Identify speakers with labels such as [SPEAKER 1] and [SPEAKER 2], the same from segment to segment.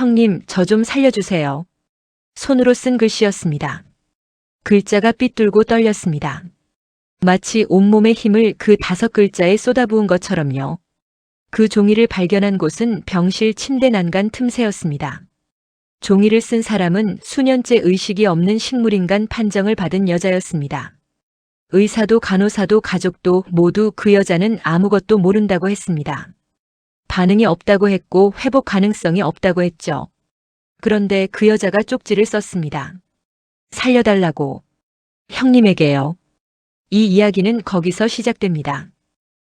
[SPEAKER 1] 형님, 저 좀 살려주세요. 손으로 쓴 글씨였습니다. 글자가 삐뚤고 떨렸습니다. 마치 온몸의 힘을 그 5글자에 쏟아부은 것처럼요. 그 종이를 발견한 곳은 병실 침대 난간 틈새였습니다. 종이를 쓴 사람은 수년째 의식이 없는 식물인간 판정을 받은 여자였습니다. 의사도 간호사도 가족도 모두 그 여자는 아무것도 모른다고 했습니다. 반응이 없다고 했고 회복 가능성이 없다고 했죠. 그런데 그 여자가 쪽지를 썼습니다. 살려달라고. 형님에게요. 이 이야기는 거기서 시작됩니다.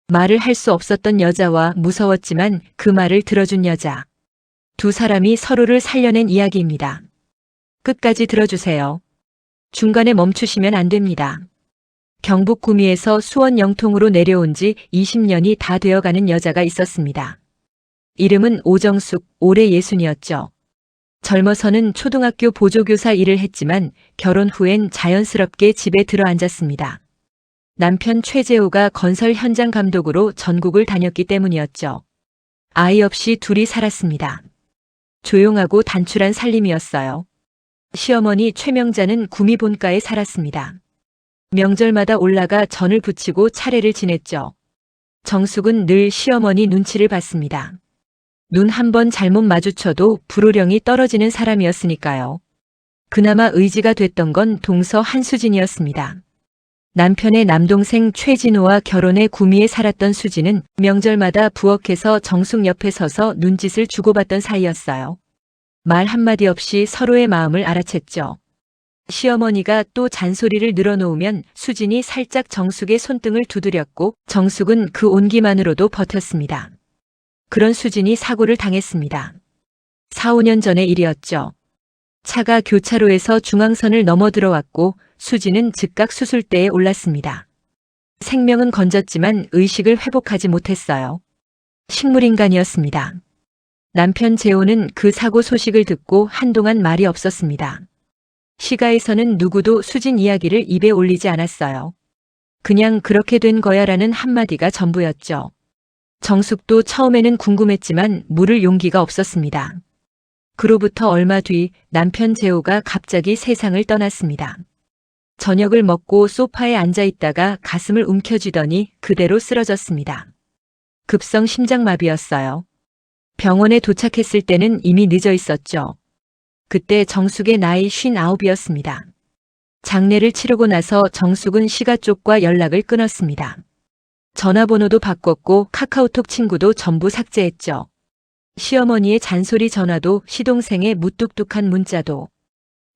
[SPEAKER 1] 말을 할 수 없었던 여자와 무서웠지만 그 말을 들어준 여자. 두 사람이 서로를 살려낸 이야기입니다. 끝까지 들어주세요. 중간에 멈추시면 안 됩니다. 경북 구미에서 수원 영통으로 내려온 지 20년이 다 되어가는 여자가 있었습니다. 이름은 오정숙, 올해 60이었죠. 젊어서는 초등학교 보조교사 일을 했지만 결혼 후엔 자연스럽게 집에 들어앉았습니다. 남편 최재호가 건설 현장 감독으로 전국을 다녔기 때문이었죠. 아이 없이 둘이 살았습니다. 조용하고 단출한 살림이었어요. 시어머니 최명자는 구미 본가에 살았습니다. 명절마다 올라가 전을 부치고 차례를 지냈죠. 정숙은 늘 시어머니 눈치를 봤습니다. 눈 한 번 잘못 마주쳐도 불호령이 떨어지는 사람이었으니까요. 그나마 의지가 됐던 건 동서 한수진이었습니다. 남편의 남동생 최진호와 결혼해 구미에 살았던 수진은 명절마다 부엌에서 정숙 옆에 서서 눈짓을 주고받던 사이였어요. 말 한마디 없이 서로의 마음을 알아챘죠. 시어머니가 또 잔소리를 늘어놓으면 수진이 살짝 정숙의 손등을 두드렸고 정숙은 그 온기만으로도 버텼습니다. 그런 수진이 사고를 당했습니다. 4, 5년 전의 일이었죠. 차가 교차로에서 중앙선을 넘어 들어왔고 수진은 즉각 수술대에 올랐습니다. 생명은 건졌지만 의식을 회복하지 못했어요. 식물인간이었습니다. 남편 재호는 그 사고 소식을 듣고 한동안 말이 없었습니다. 시가에서는 누구도 수진 이야기를 입에 올리지 않았어요. 그냥 그렇게 된 거야라는 한마디가 전부였죠. 정숙도 처음에는 궁금했지만 물을 용기가 없었습니다. 그로부터 얼마 뒤 남편 재호가 갑자기 세상을 떠났습니다. 저녁을 먹고 소파에 앉아 있다가 가슴을 움켜쥐더니 그대로 쓰러졌습니다. 급성 심장마비였어요. 병원에 도착했을 때는 이미 늦어 있었죠. 그때 정숙의 나이 59이었습니다. 장례를 치르고 나서 정숙은 시가 쪽과 연락을 끊었습니다. 전화번호도 바꿨고 카카오톡 친구도 전부 삭제했죠. 시어머니의 잔소리 전화도 시동생의 무뚝뚝한 문자도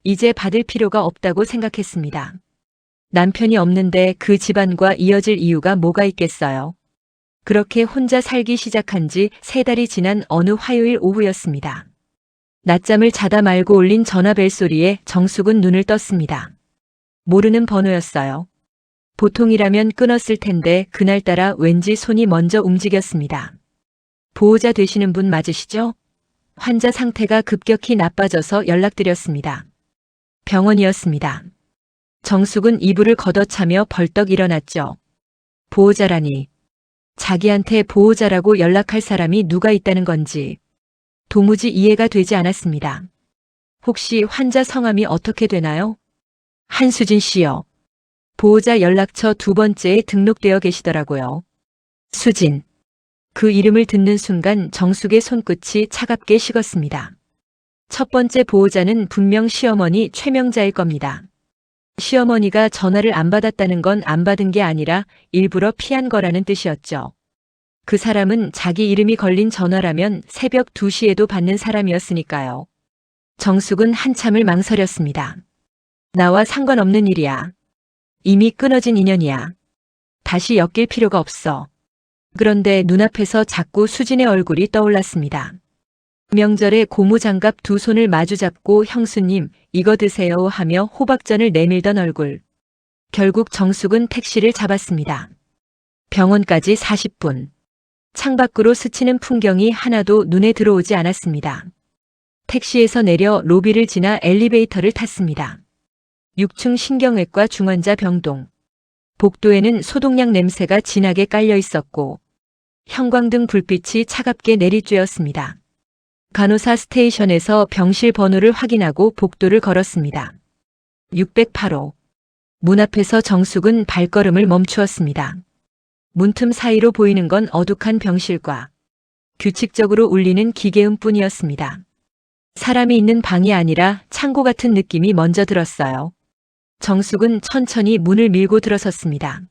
[SPEAKER 1] 이제 받을 필요가 없다고 생각했습니다. 남편이 없는데 그 집안과 이어질 이유가 뭐가 있겠어요. 그렇게 혼자 살기 시작한 지 3달이 지난 어느 화요일 오후였습니다. 낮잠을 자다 말고 울린 전화 벨소리에 정숙은 눈을 떴습니다. 모르는 번호였어요. 보통이라면 끊었을 텐데 그날따라 왠지 손이 먼저 움직였습니다. 보호자 되시는 분 맞으시죠? 환자 상태가 급격히 나빠져서 연락드렸습니다. 병원이었습니다. 정숙은 이불을 걷어차며 벌떡 일어났죠. 보호자라니. 자기한테 보호자라고 연락할 사람이 누가 있다는 건지 도무지 이해가 되지 않았습니다. 혹시 환자 성함이 어떻게 되나요? 한수진 씨요. 보호자 연락처 2번째에 등록되어 계시더라고요. 수진. 그 이름을 듣는 순간 정숙의 손끝이 차갑게 식었습니다. 첫 번째 보호자는 분명 시어머니 최명자일 겁니다. 시어머니가 전화를 안 받았다는 건 안 받은 게 아니라 일부러 피한 거라는 뜻이었죠. 그 사람은 자기 이름이 걸린 전화라면 새벽 2시에도 받는 사람이었으니까요. 정숙은 한참을 망설였습니다. 나와 상관없는 일이야. 이미 끊어진 인연이야. 다시 엮일 필요가 없어. 그런데 눈앞에서 자꾸 수진의 얼굴이 떠올랐습니다. 명절에 고무장갑 2손을 마주잡고 형수님 이거 드세요 하며 호박전을 내밀던 얼굴. 결국 정숙은 택시를 잡았습니다. 병원까지 40분. 창밖으로 스치는 풍경이 하나도 눈에 들어오지 않았습니다. 택시에서 내려 로비를 지나 엘리베이터를 탔습니다. 6층 신경외과 중환자 병동. 복도에는 소독약 냄새가 진하게 깔려 있었고 형광등 불빛이 차갑게 내리쬐었습니다. 간호사 스테이션에서 병실 번호를 확인하고 복도를 걸었습니다. 608호. 문 앞에서 정숙은 발걸음을 멈추었습니다. 문틈 사이로 보이는 건 어둑한 병실과 규칙적으로 울리는 기계음뿐이었습니다. 사람이 있는 방이 아니라 창고 같은 느낌이 먼저 들었어요. 정숙은 천천히 문을 밀고 들어섰습니다.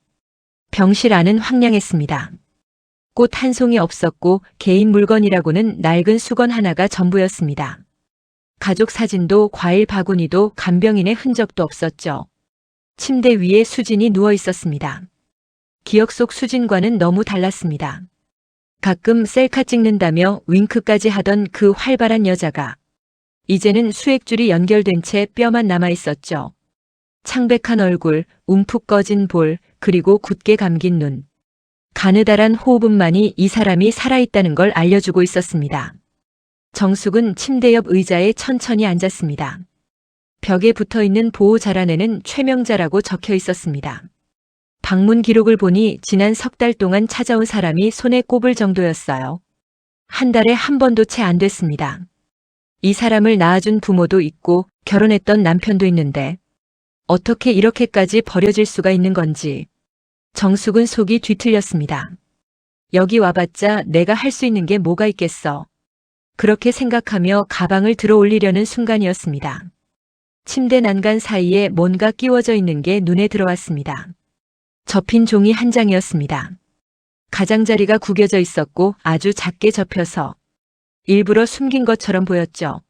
[SPEAKER 1] 병실 안은 황량했습니다. 꽃 한 송이 없었고 개인 물건이라고는 낡은 수건 하나가 전부였습니다. 가족 사진도 과일 바구니도 간병인의 흔적도 없었죠. 침대 위에 수진이 누워 있었습니다. 기억 속 수진과는 너무 달랐습니다. 가끔 셀카 찍는다며 윙크까지 하던 그 활발한 여자가 이제는 수액줄이 연결된 채 뼈만 남아 있었죠. 창백한 얼굴, 움푹 꺼진 볼, 그리고 굳게 감긴 눈. 가느다란 호흡음만이 이 사람이 살아있다는 걸 알려주고 있었습니다. 정숙은 침대 옆 의자에 천천히 앉았습니다. 벽에 붙어있는 보호 자란에는 최명자라고 적혀 있었습니다. 방문 기록을 보니 지난 석 달 동안 찾아온 사람이 손에 꼽을 정도였어요. 한 달에 한 번도 채 안 됐습니다. 이 사람을 낳아준 부모도 있고 결혼했던 남편도 있는데 어떻게 이렇게까지 버려질 수가 있는 건지. 정숙은 속이 뒤틀렸습니다. 여기 와봤자 내가 할 수 있는 게 뭐가 있겠어. 그렇게 생각하며 가방을 들어 올리려는 순간이었습니다. 침대 난간 사이에 뭔가 끼워져 있는 게 눈에 들어왔습니다. 접힌 종이 한 장이었습니다. 가장자리가 구겨져 있었고 아주 작게 접혀서 일부러 숨긴 것처럼 보였죠.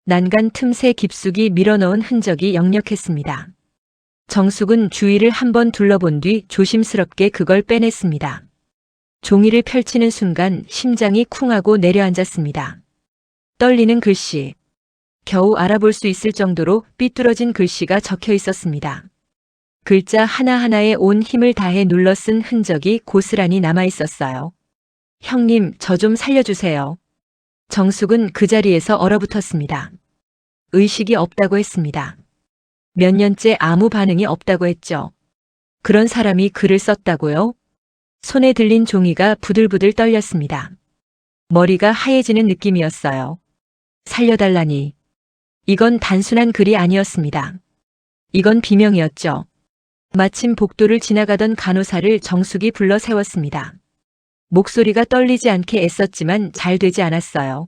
[SPEAKER 1] 난간 틈새 깊숙이 밀어넣은 흔적이 역력했습니다. 정숙은 주위를 한번 둘러본 뒤 조심스럽게 그걸 빼냈습니다. 종이를 펼치는 순간 심장이 쿵하고 내려앉았습니다. 떨리는 글씨. 겨우 알아볼 수 있을 정도로 삐뚤어진 글씨가 적혀 있었습니다. 글자 하나하나에 온 힘을 다해 눌러 쓴 흔적이 고스란히 남아 있었어요. 형님, 저 좀 살려주세요. 정숙은 그 자리에서 얼어붙었습니다. 의식이 없다고 했습니다. 몇 년째 아무 반응이 없다고 했죠. 그런 사람이 글을 썼다고요? 손에 들린 종이가 부들부들 떨렸습니다. 머리가 하얘지는 느낌이었어요. 살려달라니. 이건 단순한 글이 아니었습니다. 이건 비명이었죠. 마침 복도를 지나가던 간호사를 정숙이 불러 세웠습니다. 목소리가 떨리지 않게 애썼지만 잘 되지 않았어요.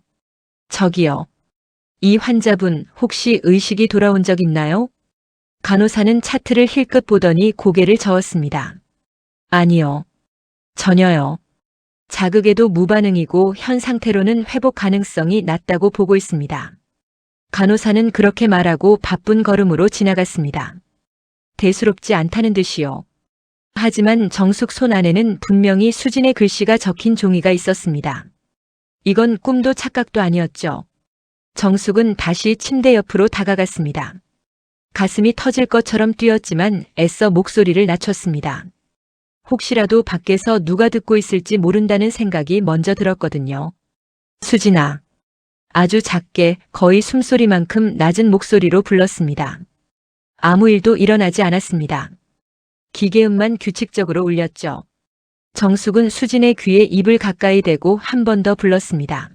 [SPEAKER 1] 저기요. 이 환자분 혹시 의식이 돌아온 적 있나요? 간호사는 차트를 힐끗 보더니 고개를 저었습니다. 아니요. 전혀요. 자극에도 무반응이고 현 상태로는 회복 가능성이 낮다고 보고 있습니다. 간호사는 그렇게 말하고 바쁜 걸음으로 지나갔습니다. 대수롭지 않다는 듯이요. 하지만 정숙 손 안에는 분명히 수진의 글씨가 적힌 종이가 있었습니다. 이건 꿈도 착각도 아니었죠. 정숙은 다시 침대 옆으로 다가갔습니다. 가슴이 터질 것처럼 뛰었지만 애써 목소리를 낮췄습니다. 혹시라도 밖에서 누가 듣고 있을지 모른다는 생각이 먼저 들었거든요. 수진아. 아주 작게 거의 숨소리만큼 낮은 목소리로 불렀습니다. 아무 일도 일어나지 않았습니다. 기계음만 규칙적으로 울렸죠. 정숙은 수진의 귀에 입을 가까이 대고 한 번 더 불렀습니다.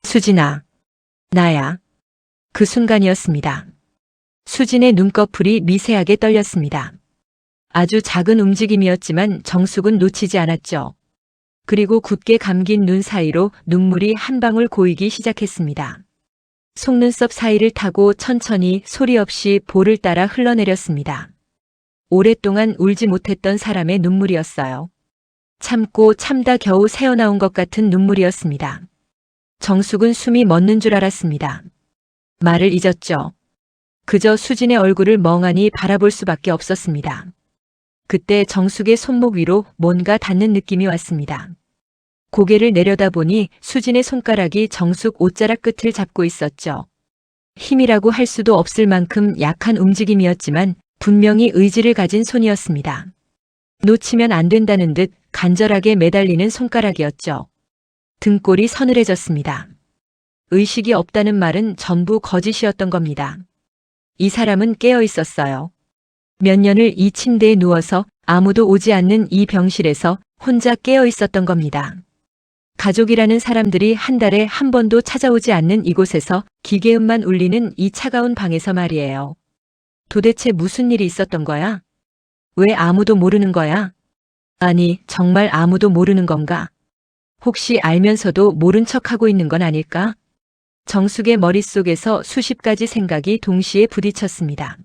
[SPEAKER 1] 수진아. 나야. 그 순간이었습니다. 수진의 눈꺼풀이 미세하게 떨렸습니다. 아주 작은 움직임이었지만 정숙은 놓치지 않았죠. 그리고 굳게 감긴 눈 사이로 눈물이 한 방울 고이기 시작했습니다. 속눈썹 사이를 타고 천천히 소리 없이 볼을 따라 흘러내렸습니다. 오랫동안 울지 못했던 사람의 눈물이었어요. 참고 참다 겨우 새어나온 것 같은 눈물이었습니다. 정숙은 숨이 멎는 줄 알았습니다. 말을 잊었죠. 그저 수진의 얼굴을 멍하니 바라볼 수밖에 없었습니다. 그때 정숙의 손목 위로 뭔가 닿는 느낌이 왔습니다. 고개를 내려다보니 수진의 손가락이 정숙 옷자락 끝을 잡고 있었죠. 힘이라고 할 수도 없을 만큼 약한 움직임이었지만 분명히 의지를 가진 손이었습니다. 놓치면 안 된다는 듯 간절하게 매달리는 손가락이었죠. 등골이 서늘해졌습니다. 의식이 없다는 말은 전부 거짓이었던 겁니다. 이 사람은 깨어 있었어요. 몇 년을 이 침대에 누워서 아무도 오지 않는 이 병실에서 혼자 깨어 있었던 겁니다. 가족이라는 사람들이 한 달에 한 번도 찾아오지 않는 이곳에서 기계음만 울리는 이 차가운 방에서 말이에요. 도대체 무슨 일이 있었던 거야? 왜 아무도 모르는 거야? 아니, 정말 아무도 모르는 건가? 혹시 알면서도 모른 척하고 있는 건 아닐까? 정숙의 머릿속에서 수십 가지 생각이 동시에 부딪혔습니다.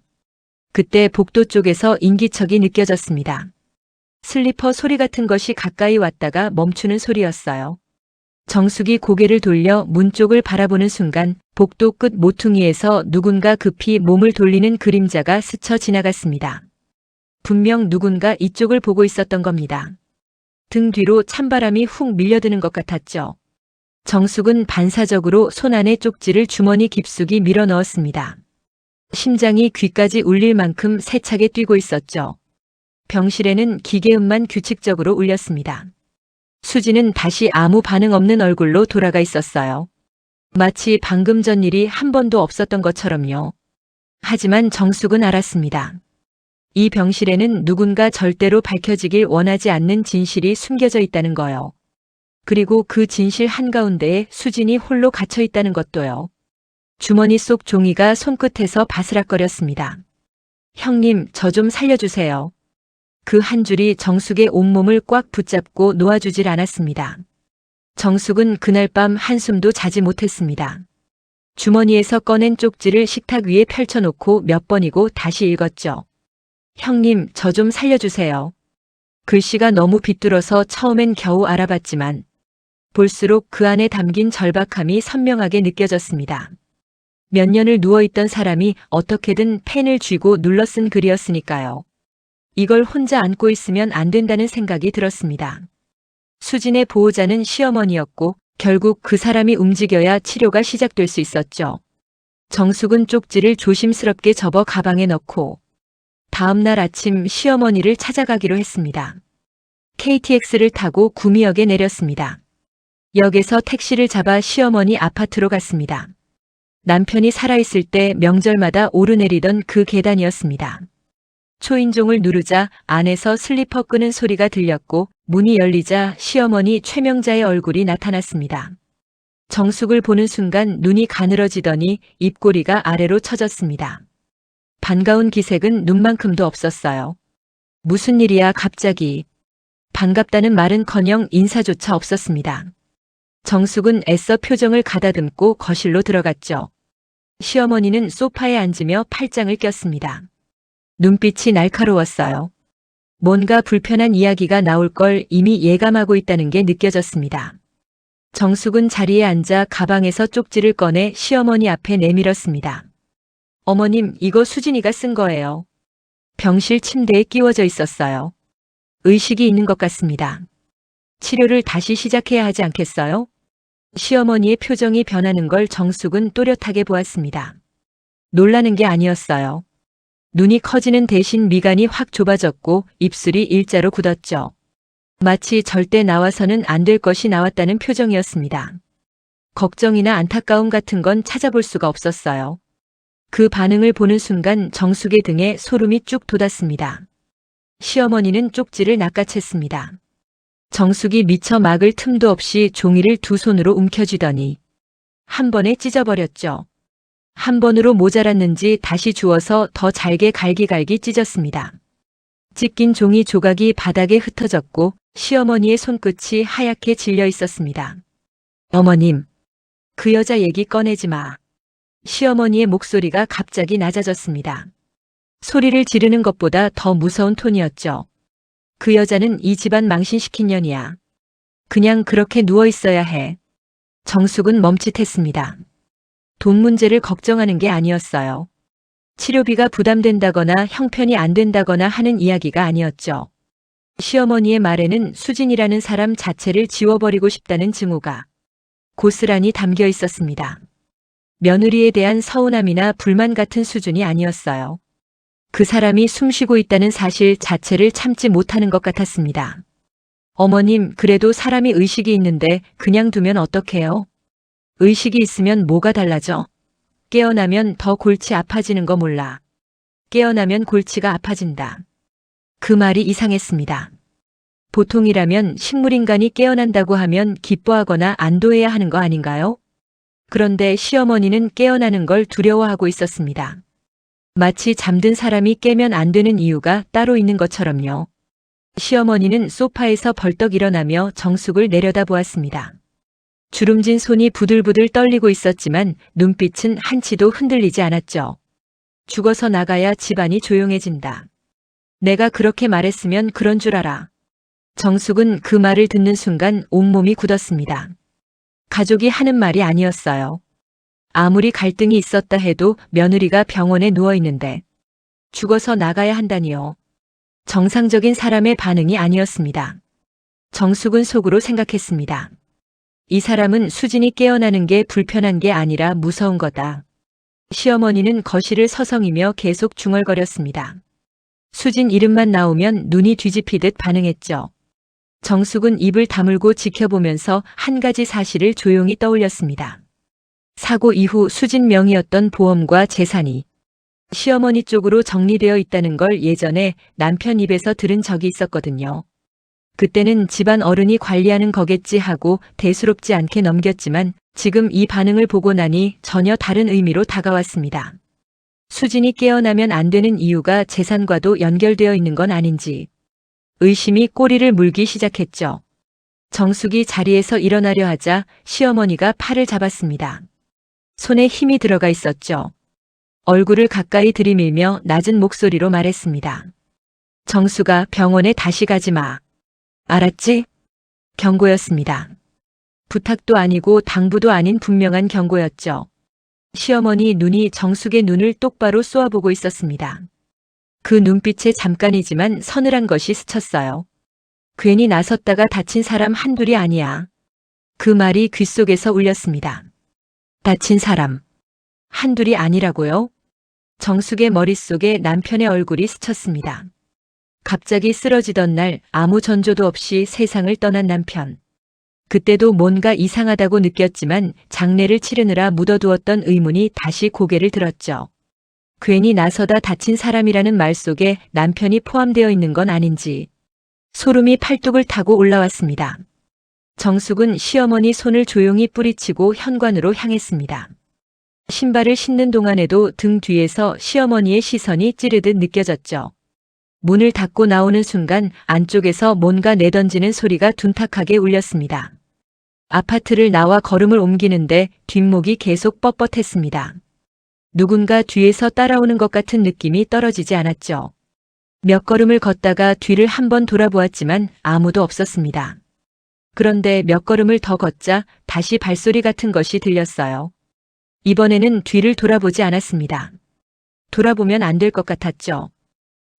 [SPEAKER 1] 그때 복도 쪽에서 인기척이 느껴졌습니다. 슬리퍼 소리 같은 것이 가까이 왔다가 멈추는 소리였어요. 정숙이 고개를 돌려 문 쪽을 바라보는 순간 복도 끝 모퉁이에서 누군가 급히 몸을 돌리는 그림자가 스쳐 지나갔습니다. 분명 누군가 이쪽을 보고 있었던 겁니다. 등 뒤로 찬바람이 훅 밀려드는 것 같았죠. 정숙은 반사적으로 손 안에 쪽지를 주머니 깊숙이 밀어 넣었습니다. 심장이 귀까지 울릴 만큼 세차게 뛰고 있었죠. 병실에는 기계음만 규칙적으로 울렸습니다. 수지는 다시 아무 반응 없는 얼굴로 돌아가 있었어요. 마치 방금 전 일이 한 번도 없었던 것처럼요. 하지만 정숙은 알았습니다. 이 병실에는 누군가 절대로 밝혀지길 원하지 않는 진실이 숨겨져 있다는 거요. 그리고 그 진실 한가운데에 수진이 홀로 갇혀 있다는 것도요. 주머니 속 종이가 손끝에서 바스락거렸습니다. 형님, 저 좀 살려주세요. 그 한 줄이 정숙의 온몸을 꽉 붙잡고 놓아주질 않았습니다. 정숙은 그날 밤 한숨도 자지 못했습니다. 주머니에서 꺼낸 쪽지를 식탁 위에 펼쳐놓고 몇 번이고 다시 읽었죠. 형님, 저 좀 살려주세요. 글씨가 너무 비뚤어서 처음엔 겨우 알아봤지만 볼수록 그 안에 담긴 절박함이 선명하게 느껴졌습니다. 몇 년을 누워있던 사람이 어떻게든 펜을 쥐고 눌러 쓴 글이었으니까요. 이걸 혼자 안고 있으면 안 된다는 생각이 들었습니다. 수진의 보호자는 시어머니였고 결국 그 사람이 움직여야 치료가 시작될 수 있었죠. 정숙은 쪽지를 조심스럽게 접어 가방에 넣고 다음 날 아침 시어머니를 찾아가기로 했습니다. KTX를 타고 구미역에 내렸습니다. 역에서 택시를 잡아 시어머니 아파트로 갔습니다. 남편이 살아있을 때 명절마다 오르내리던 그 계단이었습니다. 초인종을 누르자 안에서 슬리퍼 끄는 소리가 들렸고 문이 열리자 시어머니 최명자의 얼굴이 나타났습니다. 정숙을 보는 순간 눈이 가늘어지더니 입꼬리가 아래로 처졌습니다. 반가운 기색은 눈만큼도 없었어요. 무슨 일이야 갑자기. 반갑다는 말은커녕 인사조차 없었습니다. 정숙은 애써 표정을 가다듬고 거실로 들어갔죠. 시어머니는 소파에 앉으며 팔짱을 꼈습니다. 눈빛이 날카로웠어요. 뭔가 불편한 이야기가 나올 걸 이미 예감하고 있다는 게 느껴졌습니다. 정숙은 자리에 앉아 가방에서 쪽지를 꺼내 시어머니 앞에 내밀었습니다. 어머님, 이거 수진이가 쓴 거예요. 병실 침대에 끼워져 있었어요. 의식이 있는 것 같습니다. 치료를 다시 시작해야 하지 않겠어요? 시어머니의 표정이 변하는 걸 정숙은 또렷하게 보았습니다. 놀라는 게 아니었어요. 눈이 커지는 대신 미간이 확 좁아졌고 입술이 일자로 굳었죠. 마치 절대 나와서는 안 될 것이 나왔다는 표정이었습니다. 걱정이나 안타까움 같은 건 찾아볼 수가 없었어요. 그 반응을 보는 순간 정숙의 등에 소름이 쭉 돋았습니다. 시어머니는 쪽지를 낚아챘습니다. 정숙이 미처 막을 틈도 없이 종이를 두 손으로 움켜쥐더니 한 번에 찢어버렸죠. 한 번으로 모자랐는지 다시 주워서 더 잘게 갈기갈기 찢었습니다. 찢긴 종이 조각이 바닥에 흩어졌고 시어머니의 손끝이 하얗게 질려 있었습니다. 어머님, 그 여자 얘기 꺼내지 마. 시어머니의 목소리가 갑자기 낮아졌습니다. 소리를 지르는 것보다 더 무서운 톤이었죠. 그 여자는 이 집안 망신시킨 년이야. 그냥 그렇게 누워 있어야 해. 정숙은 멈칫했습니다. 돈 문제를 걱정하는 게 아니었어요. 치료비가 부담된다거나 형편이 안 된다거나 하는 이야기가 아니었죠. 시어머니의 말에는 수진이라는 사람 자체를 지워버리고 싶다는 증오가 고스란히 담겨 있었습니다. 며느리에 대한 서운함이나 불만 같은 수준이 아니었어요. 그 사람이 숨쉬고 있다는 사실 자체를 참지 못하는 것 같았습니다. 어머님, 그래도 사람이 의식이 있는데 그냥 두면 어떡해요? 의식이 있으면 뭐가 달라져? 깨어나면 더 골치 아파지는 거 몰라. 깨어나면 골치가 아파진다. 그 말이 이상했습니다. 보통이라면 식물인간이 깨어난다고 하면 기뻐하거나 안도해야 하는 거 아닌가요? 그런데 시어머니는 깨어나는 걸 두려워하고 있었습니다. 마치 잠든 사람이 깨면 안 되는 이유가 따로 있는 것처럼요. 시어머니는 소파에서 벌떡 일어나며 정숙을 내려다보았습니다. 주름진 손이 부들부들 떨리고 있었지만 눈빛은 한치도 흔들리지 않았죠. 죽어서 나가야 집안이 조용해진다. 내가 그렇게 말했으면 그런 줄 알아. 정숙은 그 말을 듣는 순간 온몸이 굳었습니다. 가족이 하는 말이 아니었어요. 아무리 갈등이 있었다 해도 며느리가 병원에 누워 있는데 죽어서 나가야 한다니요. 정상적인 사람의 반응이 아니었습니다. 정숙은 속으로 생각했습니다. 이 사람은 수진이 깨어나는 게 불편한 게 아니라 무서운 거다. 시어머니는 거실을 서성이며 계속 중얼거렸습니다. 수진 이름만 나오면 눈이 뒤집히듯 반응했죠. 정숙은 입을 다물고 지켜보면서 한 가지 사실을 조용히 떠올렸습니다. 사고 이후 수진 명의였던 보험과 재산이 시어머니 쪽으로 정리되어 있다는 걸 예전에 남편 입에서 들은 적이 있었거든요. 그때는 집안 어른이 관리하는 거겠지 하고 대수롭지 않게 넘겼지만 지금 이 반응을 보고 나니 전혀 다른 의미로 다가왔습니다. 수진이 깨어나면 안 되는 이유가 재산과도 연결되어 있는 건 아닌지 의심이 꼬리를 물기 시작했죠. 정숙이 자리에서 일어나려 하자 시어머니가 팔을 잡았습니다. 손에 힘이 들어가 있었죠. 얼굴을 가까이 들이밀며 낮은 목소리로 말했습니다. 정숙아, 병원에 다시 가지 마. 알았지? 경고였습니다. 부탁도 아니고 당부도 아닌 분명한 경고였죠. 시어머니 눈이 정숙의 눈을 똑바로 쏘아보고 있었습니다. 그 눈빛에 잠깐이지만 서늘한 것이 스쳤어요. 괜히 나섰다가 다친 사람 한둘이 아니야. 그 말이 귓속에서 울렸습니다. 다친 사람. 한둘이 아니라고요? 정숙의 머릿속에 남편의 얼굴이 스쳤습니다. 갑자기 쓰러지던 날 아무 전조도 없이 세상을 떠난 남편. 그때도 뭔가 이상하다고 느꼈지만 장례를 치르느라 묻어두었던 의문이 다시 고개를 들었죠. 괜히 나서다 다친 사람이라는 말 속에 남편이 포함되어 있는 건 아닌지 소름이 팔뚝을 타고 올라왔습니다. 정숙은 시어머니 손을 조용히 뿌리치고 현관으로 향했습니다. 신발을 신는 동안에도 등 뒤에서 시어머니의 시선이 찌르듯 느껴졌죠. 문을 닫고 나오는 순간 안쪽에서 뭔가 내던지는 소리가 둔탁하게 울렸습니다. 아파트를 나와 걸음을 옮기는데 뒷목이 계속 뻣뻣했습니다. 누군가 뒤에서 따라오는 것 같은 느낌이 떨어지지 않았죠. 몇 걸음을 걷다가 뒤를 한번 돌아보았지만 아무도 없었습니다. 그런데 몇 걸음을 더 걷자 다시 발소리 같은 것이 들렸어요. 이번에는 뒤를 돌아보지 않았습니다. 돌아보면 안 될 것 같았죠.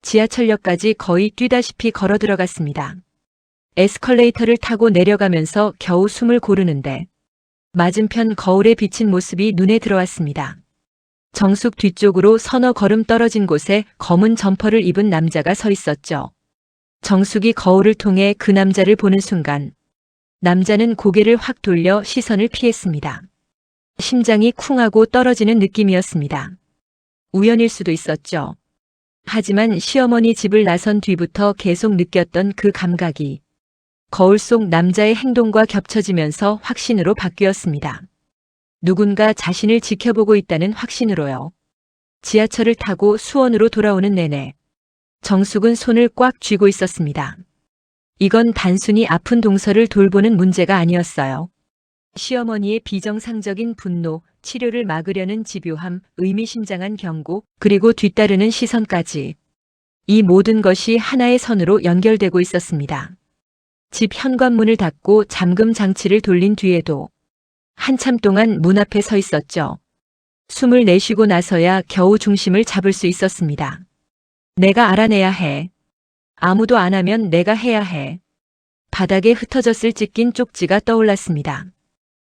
[SPEAKER 1] 지하철역까지 거의 뛰다시피 걸어 들어갔습니다. 에스컬레이터를 타고 내려가면서 겨우 숨을 고르는데 맞은편 거울에 비친 모습이 눈에 들어왔습니다. 정숙 뒤쪽으로 서너 걸음 떨어진 곳에 검은 점퍼를 입은 남자가 서 있었죠. 정숙이 거울을 통해 그 남자를 보는 순간 남자는 고개를 확 돌려 시선을 피했습니다. 심장이 쿵하고 떨어지는 느낌이었습니다. 우연일 수도 있었죠. 하지만 시어머니 집을 나선 뒤부터 계속 느꼈던 그 감각이 거울 속 남자의 행동과 겹쳐지면서 확신으로 바뀌었습니다. 누군가 자신을 지켜보고 있다는 확신으로요. 지하철을 타고 수원으로 돌아오는 내내 정숙은 손을 꽉 쥐고 있었습니다. 이건 단순히 아픈 동서를 돌보는 문제가 아니었어요. 시어머니의 비정상적인 분노, 치료를 막으려는 집요함, 의미심장한 경고, 그리고 뒤따르는 시선까지. 이 모든 것이 하나의 선으로 연결되고 있었습니다. 집 현관문을 닫고 잠금 장치를 돌린 뒤에도 한참 동안 문 앞에 서 있었죠. 숨을 내쉬고 나서야 겨우 중심을 잡을 수 있었습니다. 내가 알아내야 해. 아무도 안 하면 내가 해야 해. 바닥에 흩어졌을 찢긴 쪽지가 떠올랐습니다.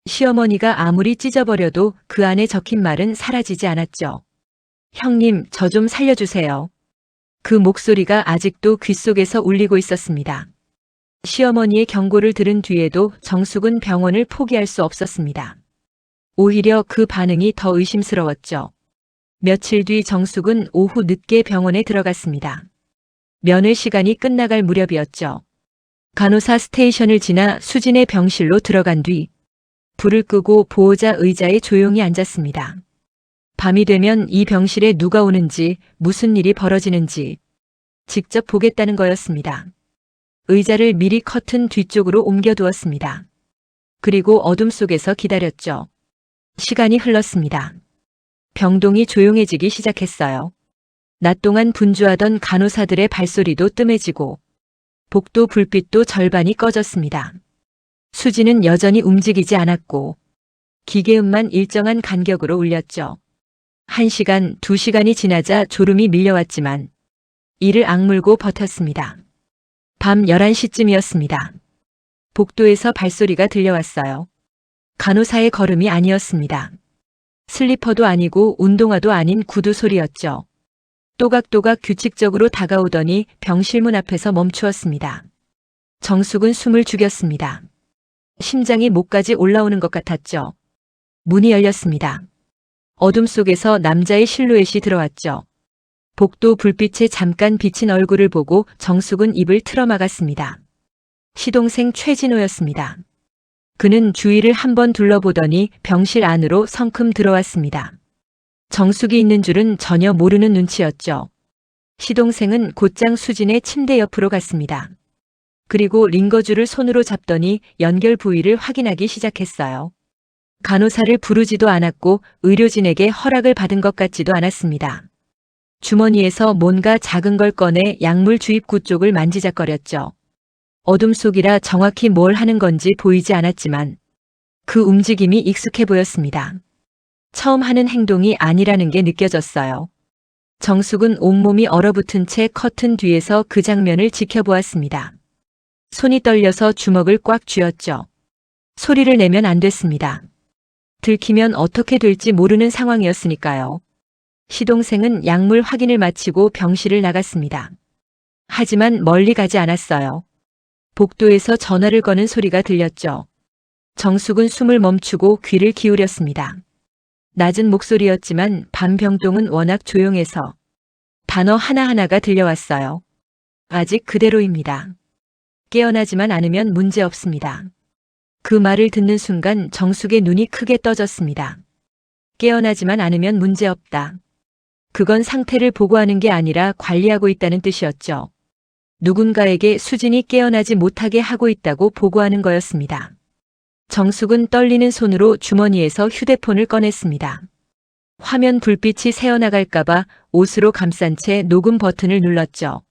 [SPEAKER 1] 시어머니가 아무리 찢어버려도 그 안에 적힌 말은 사라지지 않았죠. 형님, 저 좀 살려주세요. 그 목소리가 아직도 귓속에서 울리고 있었습니다. 시어머니의 경고를 들은 뒤에도 정숙은 병원을 포기할 수 없었습니다. 오히려 그 반응이 더 의심스러웠죠. 며칠 뒤 정숙은 오후 늦게 병원에 들어갔습니다. 면회 시간이 끝나갈 무렵이었죠. 간호사 스테이션을 지나 수진의 병실로 들어간 뒤 불을 끄고 보호자 의자에 조용히 앉았습니다. 밤이 되면 이 병실에 누가 오는지, 무슨 일이 벌어지는지 직접 보겠다는 거였습니다. 의자를 미리 커튼 뒤쪽으로 옮겨두었습니다. 그리고 어둠 속에서 기다렸죠. 시간이 흘렀습니다. 병동이 조용해지기 시작했어요. 낮 동안 분주하던 간호사들의 발소리도 뜸해지고 복도 불빛도 절반이 꺼졌습니다. 수지는 여전히 움직이지 않았고 기계음만 일정한 간격으로 울렸죠. 1시간, 2시간이 지나자 졸음이 밀려왔지만 이를 악물고 버텼습니다. 밤 11시쯤이었습니다. 복도에서 발소리가 들려왔어요. 간호사의 걸음이 아니었습니다. 슬리퍼도 아니고 운동화도 아닌 구두 소리였죠. 또각또각 규칙적으로 다가오더니 병실 문 앞에서 멈추었습니다. 정숙은 숨을 죽였습니다. 심장이 목까지 올라오는 것 같았죠. 문이 열렸습니다. 어둠 속에서 남자의 실루엣이 들어왔죠. 복도 불빛에 잠깐 비친 얼굴을 보고 정숙은 입을 틀어막았습니다. 시동생 최진호였습니다. 그는 주위를 한번 둘러보더니 병실 안으로 성큼 들어왔습니다. 정숙이 있는 줄은 전혀 모르는 눈치였죠. 시동생은 곧장 수진의 침대 옆으로 갔습니다. 그리고 링거줄을 손으로 잡더니 연결 부위를 확인하기 시작했어요. 간호사를 부르지도 않았고 의료진에게 허락을 받은 것 같지도 않았습니다. 주머니에서 뭔가 작은 걸 꺼내 약물 주입구 쪽을 만지작거렸죠. 어둠 속이라 정확히 뭘 하는 건지 보이지 않았지만 그 움직임이 익숙해 보였습니다. 처음 하는 행동이 아니라는 게 느껴졌어요. 정숙은 온몸이 얼어붙은 채 커튼 뒤에서 그 장면을 지켜보았습니다. 손이 떨려서 주먹을 꽉 쥐었죠. 소리를 내면 안 됐습니다. 들키면 어떻게 될지 모르는 상황이었으니까요. 시동생은 약물 확인을 마치고 병실을 나갔습니다. 하지만 멀리 가지 않았어요. 복도에서 전화를 거는 소리가 들렸죠. 정숙은 숨을 멈추고 귀를 기울였습니다. 낮은 목소리였지만 밤 병동은 워낙 조용해서 단어 하나하나가 들려왔어요. 아직 그대로입니다. 깨어나지만 않으면 문제 없습니다. 그 말을 듣는 순간 정숙의 눈이 크게 떠졌습니다. 깨어나지만 않으면 문제 없다. 그건 상태를 보고하는 게 아니라 관리하고 있다는 뜻이었죠. 누군가에게 수진이 깨어나지 못하게 하고 있다고 보고하는 거였습니다. 정숙은 떨리는 손으로 주머니에서 휴대폰을 꺼냈습니다. 화면 불빛이 새어나갈까봐 옷으로 감싼 채 녹음 버튼을 눌렀죠.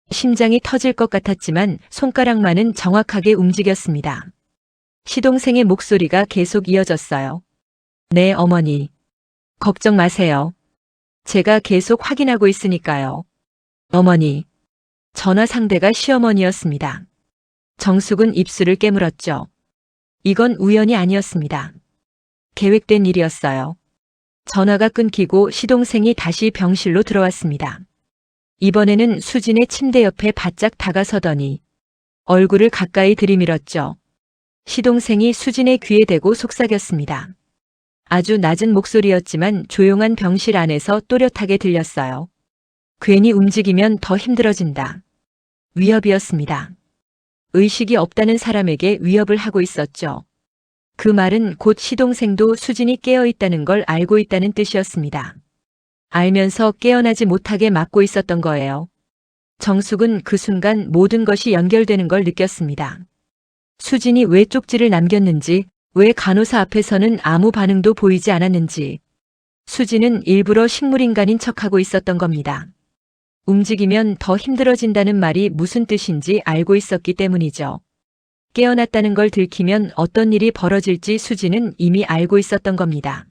[SPEAKER 1] 심장이 터질 것 같았지만 손가락만은 정확하게 움직였습니다. 시동생의 목소리가 계속 이어졌어요. 네, 어머니. 걱정 마세요. 제가 계속 확인하고 있으니까요. 어머니. 전화 상대가 시어머니였습니다. 정숙은 입술을 깨물었죠. 이건 우연이 아니었습니다. 계획된 일이었어요. 전화가 끊기고 시동생이 다시 병실로 들어왔습니다. 이번에는 수진의 침대 옆에 바짝 다가서더니 얼굴을 가까이 들이밀었죠. 시동생이 수진의 귀에 대고 속삭였습니다. 아주 낮은 목소리였지만 조용한 병실 안에서 또렷하게 들렸어요. 괜히 움직이면 더 힘들어진다. 위협이었습니다. 의식이 없다는 사람에게 위협을 하고 있었죠. 그 말은 곧 시동생도 수진이 깨어있다는 걸 알고 있다는 뜻이었습니다. 알면서 깨어나지 못하게 막고 있었던 거예요. 정숙은 그 순간 모든 것이 연결되는 걸 느꼈습니다. 수진이 왜 쪽지를 남겼는지, 왜 간호사 앞에서는 아무 반응도 보이지 않았는지, 수진은 일부러 식물인간인 척하고 있었던 겁니다. 움직이면 더 힘들어진다는 말이 무슨 뜻인지 알고 있었기 때문이죠. 깨어났다는 걸 들키면 어떤 일이 벌어질지 수진은 이미 알고 있었던 겁니다.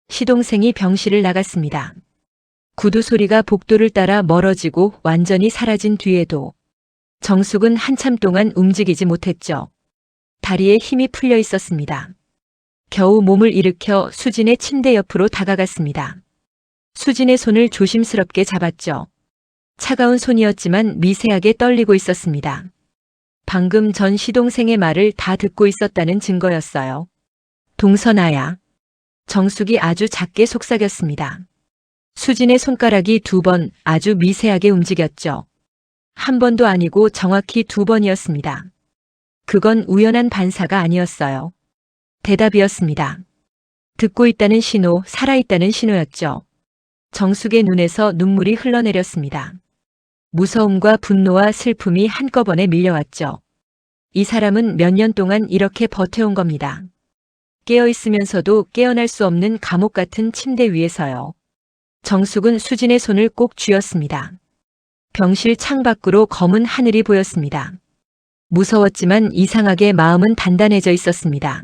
[SPEAKER 1] 시동생이 병실을 나갔습니다. 구두 소리가 복도를 따라 멀어지고 완전히 사라진 뒤에도 정숙은 한참 동안 움직이지 못했죠. 다리에 힘이 풀려 있었습니다. 겨우 몸을 일으켜 수진의 침대 옆으로 다가갔습니다. 수진의 손을 조심스럽게 잡았죠. 차가운 손이었지만 미세하게 떨리고 있었습니다. 방금 전 시동생의 말을 다 듣고 있었다는 증거였어요. 동선아야. 정숙이 아주 작게 속삭였습니다. 수진의 손가락이 2번 아주 미세하게 움직였죠. 한 번도 아니고 정확히 2번이었습니다. 그건 우연한 반사가 아니었어요. 대답이었습니다. 듣고 있다는 신호, 살아있다는 신호였죠. 정숙의 눈에서 눈물이 흘러내렸습니다. 무서움과 분노와 슬픔이 한꺼번에 밀려왔죠. 이 사람은 몇 년 동안 이렇게 버텨온 겁니다. 깨어있으면서도 깨어날 수 없는 감옥 같은 침대 위에서요. 정숙은 수진의 손을 꼭 쥐었습니다. 병실 창밖으로 검은 하늘이 보였습니다. 무서웠지만 이상하게 마음은 단단해져 있었습니다.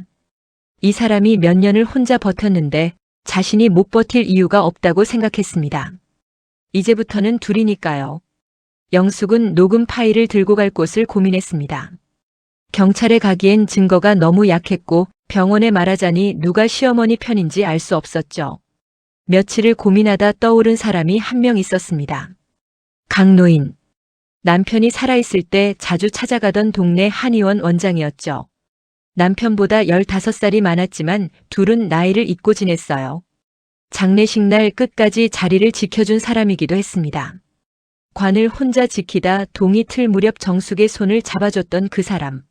[SPEAKER 1] 이 사람이 몇 년을 혼자 버텼는데 자신이 못 버틸 이유가 없다고 생각했습니다. 이제부터는 둘이니까요. 영숙은 녹음 파일을 들고 갈 곳을 고민했습니다. 경찰에 가기엔 증거가 너무 약했고 병원에 말하자니 누가 시어머니 편인지 알 수 없었죠. 며칠을 고민하다 떠오른 사람이 한 명 있었습니다. 강노인. 남편이 살아있을 때 자주 찾아가던 동네 한의원 원장이었죠. 남편보다 15살이 많았지만 둘은 나이를 잊고 지냈어요. 장례식 날 끝까지 자리를 지켜준 사람이기도 했습니다. 관을 혼자 지키다 동이 틀 무렵 정숙의 손을 잡아줬던 그 사람.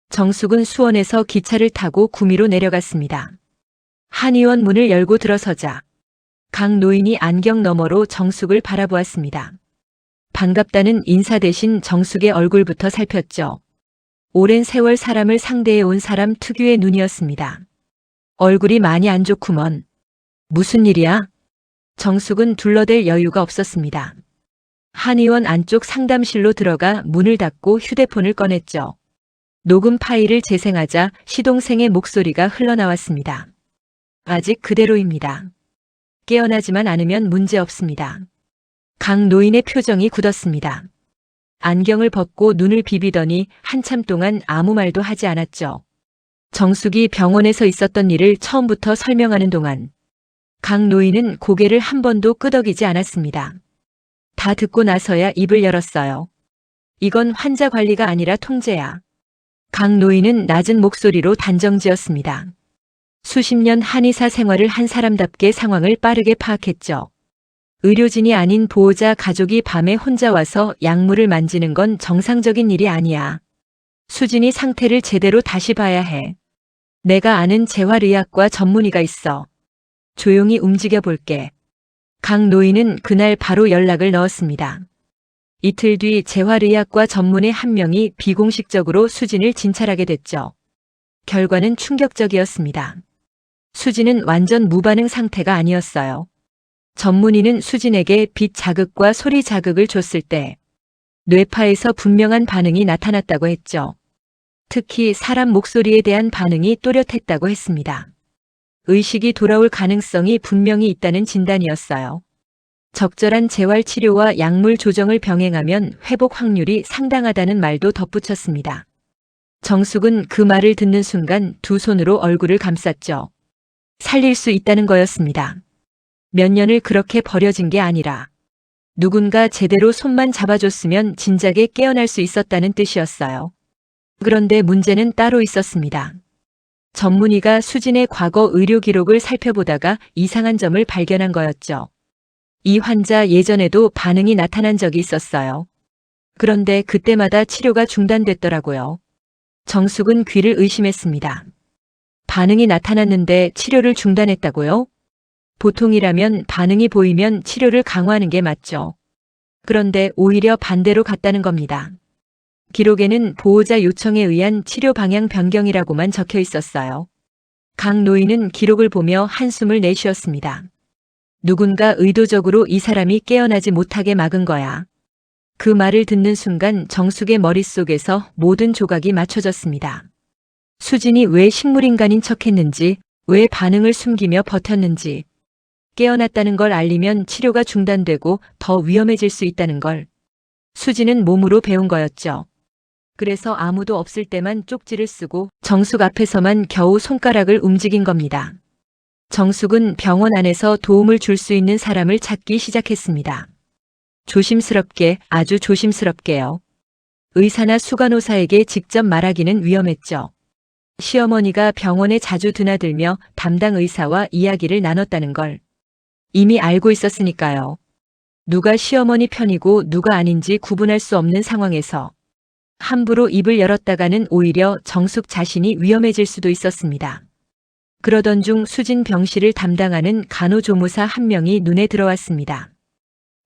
[SPEAKER 1] 정숙은 수원에서 기차를 타고 구미로 내려갔습니다. 한의원 문을 열고 들어서자 강 노인이 안경 너머로 정숙을 바라보았습니다. 반갑다는 인사 대신 정숙의 얼굴부터 살폈죠. 오랜 세월 사람을 상대해 온 사람 특유의 눈이었습니다. 얼굴이 많이 안 좋구먼. 무슨 일이야? 정숙은 둘러댈 여유가 없었습니다. 한의원 안쪽 상담실로 들어가 문을 닫고 휴대폰을 꺼냈죠. 녹음 파일을 재생하자 시동생의 목소리가 흘러나왔습니다. 아직 그대로입니다. 깨어나지만 않으면 문제 없습니다. 강 노인의 표정이 굳었습니다. 안경을 벗고 눈을 비비더니 한참 동안 아무 말도 하지 않았죠. 정숙이 병원에서 있었던 일을 처음부터 설명하는 동안 강 노인은 고개를 한 번도 끄덕이지 않았습니다. 다 듣고 나서야 입을 열었어요. 이건 환자 관리가 아니라 통제야. 강 노인은 낮은 목소리로 단정지었습니다. 수십 년 한의사 생활을 한 사람답게 상황을 빠르게 파악했죠. 의료진이 아닌 보호자 가족이 밤에 혼자 와서 약물을 만지는 건 정상적인 일이 아니야. 수진이 상태를 제대로 다시 봐야 해. 내가 아는 재활의학과 전문의가 있어. 조용히 움직여 볼게. 강 노인은 그날 바로 연락을 넣었습니다. 이틀 뒤 재활의학과 전문의 한 명이 비공식적으로 수진을 진찰하게 됐죠. 결과는 충격적이었습니다. 수진은 완전 무반응 상태가 아니었어요. 전문의는 수진에게 빛 자극과 소리 자극을 줬을 때 뇌파에서 분명한 반응이 나타났다고 했죠. 특히 사람 목소리에 대한 반응이 또렷했다고 했습니다. 의식이 돌아올 가능성이 분명히 있다는 진단이었어요. 적절한 재활치료와 약물 조정을 병행하면 회복 확률이 상당하다는 말도 덧붙였습니다. 정숙은 그 말을 듣는 순간 두 손으로 얼굴을 감쌌죠. 살릴 수 있다는 거였습니다. 몇 년을 그렇게 버려진 게 아니라 누군가 제대로 손만 잡아줬으면 진작에 깨어날 수 있었다는 뜻이었어요. 그런데 문제는 따로 있었습니다. 전문의가 수진의 과거 의료 기록을 살펴보다가 이상한 점을 발견한 거였죠. 이 환자 예전에도 반응이 나타난 적이 있었어요. 그런데 그때마다 치료가 중단됐더라고요. 정숙은 귀를 의심했습니다. 반응이 나타났는데 치료를 중단했다고요? 보통이라면 반응이 보이면 치료를 강화하는 게 맞죠. 그런데 오히려 반대로 갔다는 겁니다. 기록에는 보호자 요청에 의한 치료 방향 변경이라고만 적혀 있었어요. 강 노인은 기록을 보며 한숨을 내쉬었습니다. 누군가 의도적으로 이 사람이 깨어나지 못하게 막은 거야. 그 말을 듣는 순간 정숙의 머릿속에서 모든 조각이 맞춰졌습니다. 수진이 왜 식물인간인 척했는지, 왜 반응을 숨기며 버텼는지, 깨어났다는 걸 알리면 치료가 중단되고 더 위험해질 수 있다는 걸 수진은 몸으로 배운 거였죠. 그래서 아무도 없을 때만 쪽지를 쓰고 정숙 앞에서만 겨우 손가락을 움직인 겁니다. 정숙은 병원 안에서 도움을 줄 수 있는 사람을 찾기 시작했습니다. 조심스럽게, 아주 조심스럽게요. 의사나 수간호사에게 직접 말하기는 위험했죠. 시어머니가 병원에 자주 드나들며 담당 의사와 이야기를 나눴다는 걸 이미 알고 있었으니까요. 누가 시어머니 편이고 누가 아닌지 구분할 수 없는 상황에서 함부로 입을 열었다가는 오히려 정숙 자신이 위험해질 수도 있었습니다. 그러던 중 수진 병실을 담당하는 간호조무사 한 명이 눈에 들어왔습니다.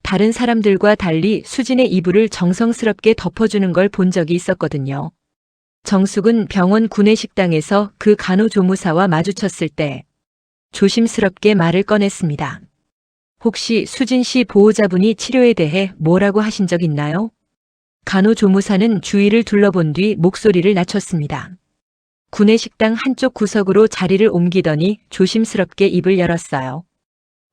[SPEAKER 1] 다른 사람들과 달리 수진의 이불을 정성스럽게 덮어주는 걸 본 적이 있었거든요. 정숙은 병원 구내식당에서 그 간호조무사와 마주쳤을 때 조심스럽게 말을 꺼냈습니다. 혹시 수진 씨 보호자분이 치료에 대해 뭐라고 하신 적 있나요? 간호조무사는 주위를 둘러본 뒤 목소리를 낮췄습니다. 구내식당 한쪽 구석으로 자리를 옮기더니 조심스럽게 입을 열었어요.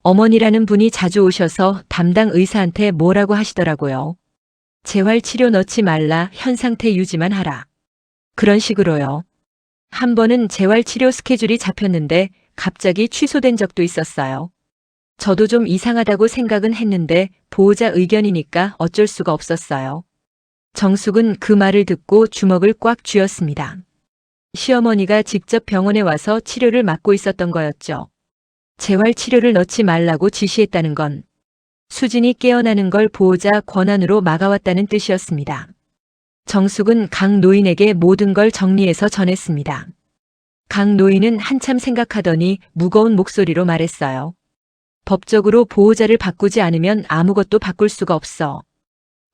[SPEAKER 1] 어머니라는 분이 자주 오셔서 담당 의사한테 뭐라고 하시더라고요. 재활치료 넣지 말라, 현 상태 유지만 하라. 그런 식으로요. 한 번은 재활치료 스케줄이 잡혔는데 갑자기 취소된 적도 있었어요. 저도 좀 이상하다고 생각은 했는데 보호자 의견이니까 어쩔 수가 없었어요. 정숙은 그 말을 듣고 주먹을 꽉 쥐었습니다. 시어머니가 직접 병원에 와서 치료를 맡고 있었던 거였죠. 재활치료를 넣지 말라고 지시했다는 건 수진이 깨어나는 걸 보호자 권한으로 막아왔다는 뜻이었습니다. 정숙은 강 노인에게 모든 걸 정리해서 전했습니다. 강 노인은 한참 생각하더니 무거운 목소리로 말했어요. 법적으로 보호자를 바꾸지 않으면 아무것도 바꿀 수가 없어.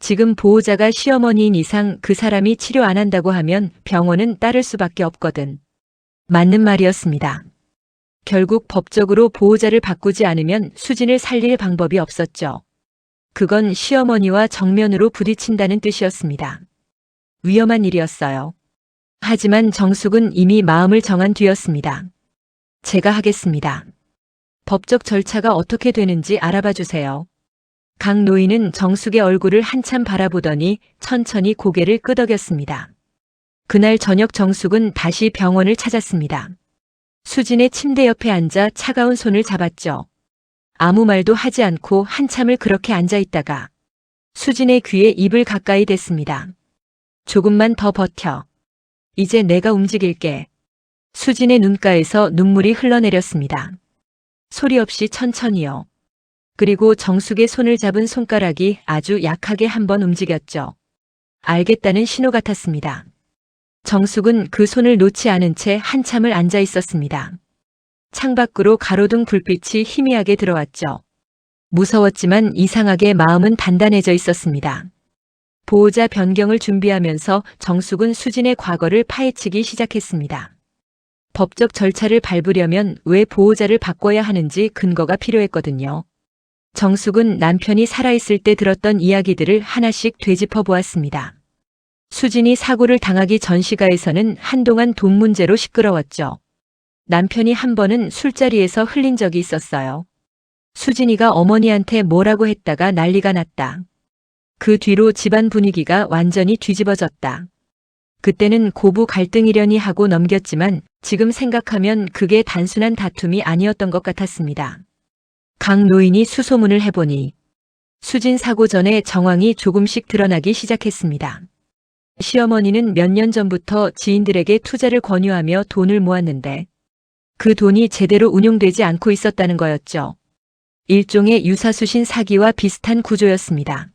[SPEAKER 1] 지금 보호자가 시어머니인 이상 그 사람이 치료 안 한다고 하면 병원은 따를 수밖에 없거든. 맞는 말이었습니다. 결국 법적으로 보호자를 바꾸지 않으면 수진을 살릴 방법이 없었죠. 그건 시어머니와 정면으로 부딪힌다는 뜻이었습니다. 위험한 일이었어요. 하지만 정숙은 이미 마음을 정한 뒤였습니다. 제가 하겠습니다. 법적 절차가 어떻게 되는지 알아봐 주세요. 강 노인은 정숙의 얼굴을 한참 바라보더니 천천히 고개를 끄덕였습니다. 그날 저녁 정숙은 다시 병원을 찾았습니다. 수진의 침대 옆에 앉아 차가운 손을 잡았죠. 아무 말도 하지 않고 한참을 그렇게 앉아 있다가 수진의 귀에 입을 가까이 댔습니다. 조금만 더 버텨. 이제 내가 움직일게. 수진의 눈가에서 눈물이 흘러내렸습니다. 소리 없이 천천히요. 그리고 정숙의 손을 잡은 손가락이 아주 약하게 한번 움직였죠. 알겠다는 신호 같았습니다. 정숙은 그 손을 놓지 않은 채 한참을 앉아 있었습니다. 창밖으로 가로등 불빛이 희미하게 들어왔죠. 무서웠지만 이상하게 마음은 단단해져 있었습니다. 보호자 변경을 준비하면서 정숙은 수진의 과거를 파헤치기 시작했습니다. 법적 절차를 밟으려면 왜 보호자를 바꿔야 하는지 근거가 필요했거든요. 정숙은 남편이 살아있을 때 들었던 이야기들을 하나씩 되짚어 보았습니다. 수진이 사고를 당하기 전 시가에서는 한동안 돈 문제로 시끄러웠죠. 남편이 한 번은 술자리에서 흘린 적이 있었어요. 수진이가 어머니한테 뭐라고 했다가 난리가 났다. 그 뒤로 집안 분위기가 완전히 뒤집어졌다. 그때는 고부 갈등이려니 하고 넘겼지만 지금 생각하면 그게 단순한 다툼이 아니었던 것 같았습니다. 강 노인이 수소문을 해보니 수진 사고 전에 정황이 조금씩 드러나기 시작했습니다. 시어머니는 몇 년 전부터 지인들에게 투자를 권유하며 돈을 모았는데 그 돈이 제대로 운용되지 않고 있었다는 거였죠. 일종의 유사수신 사기와 비슷한 구조였습니다.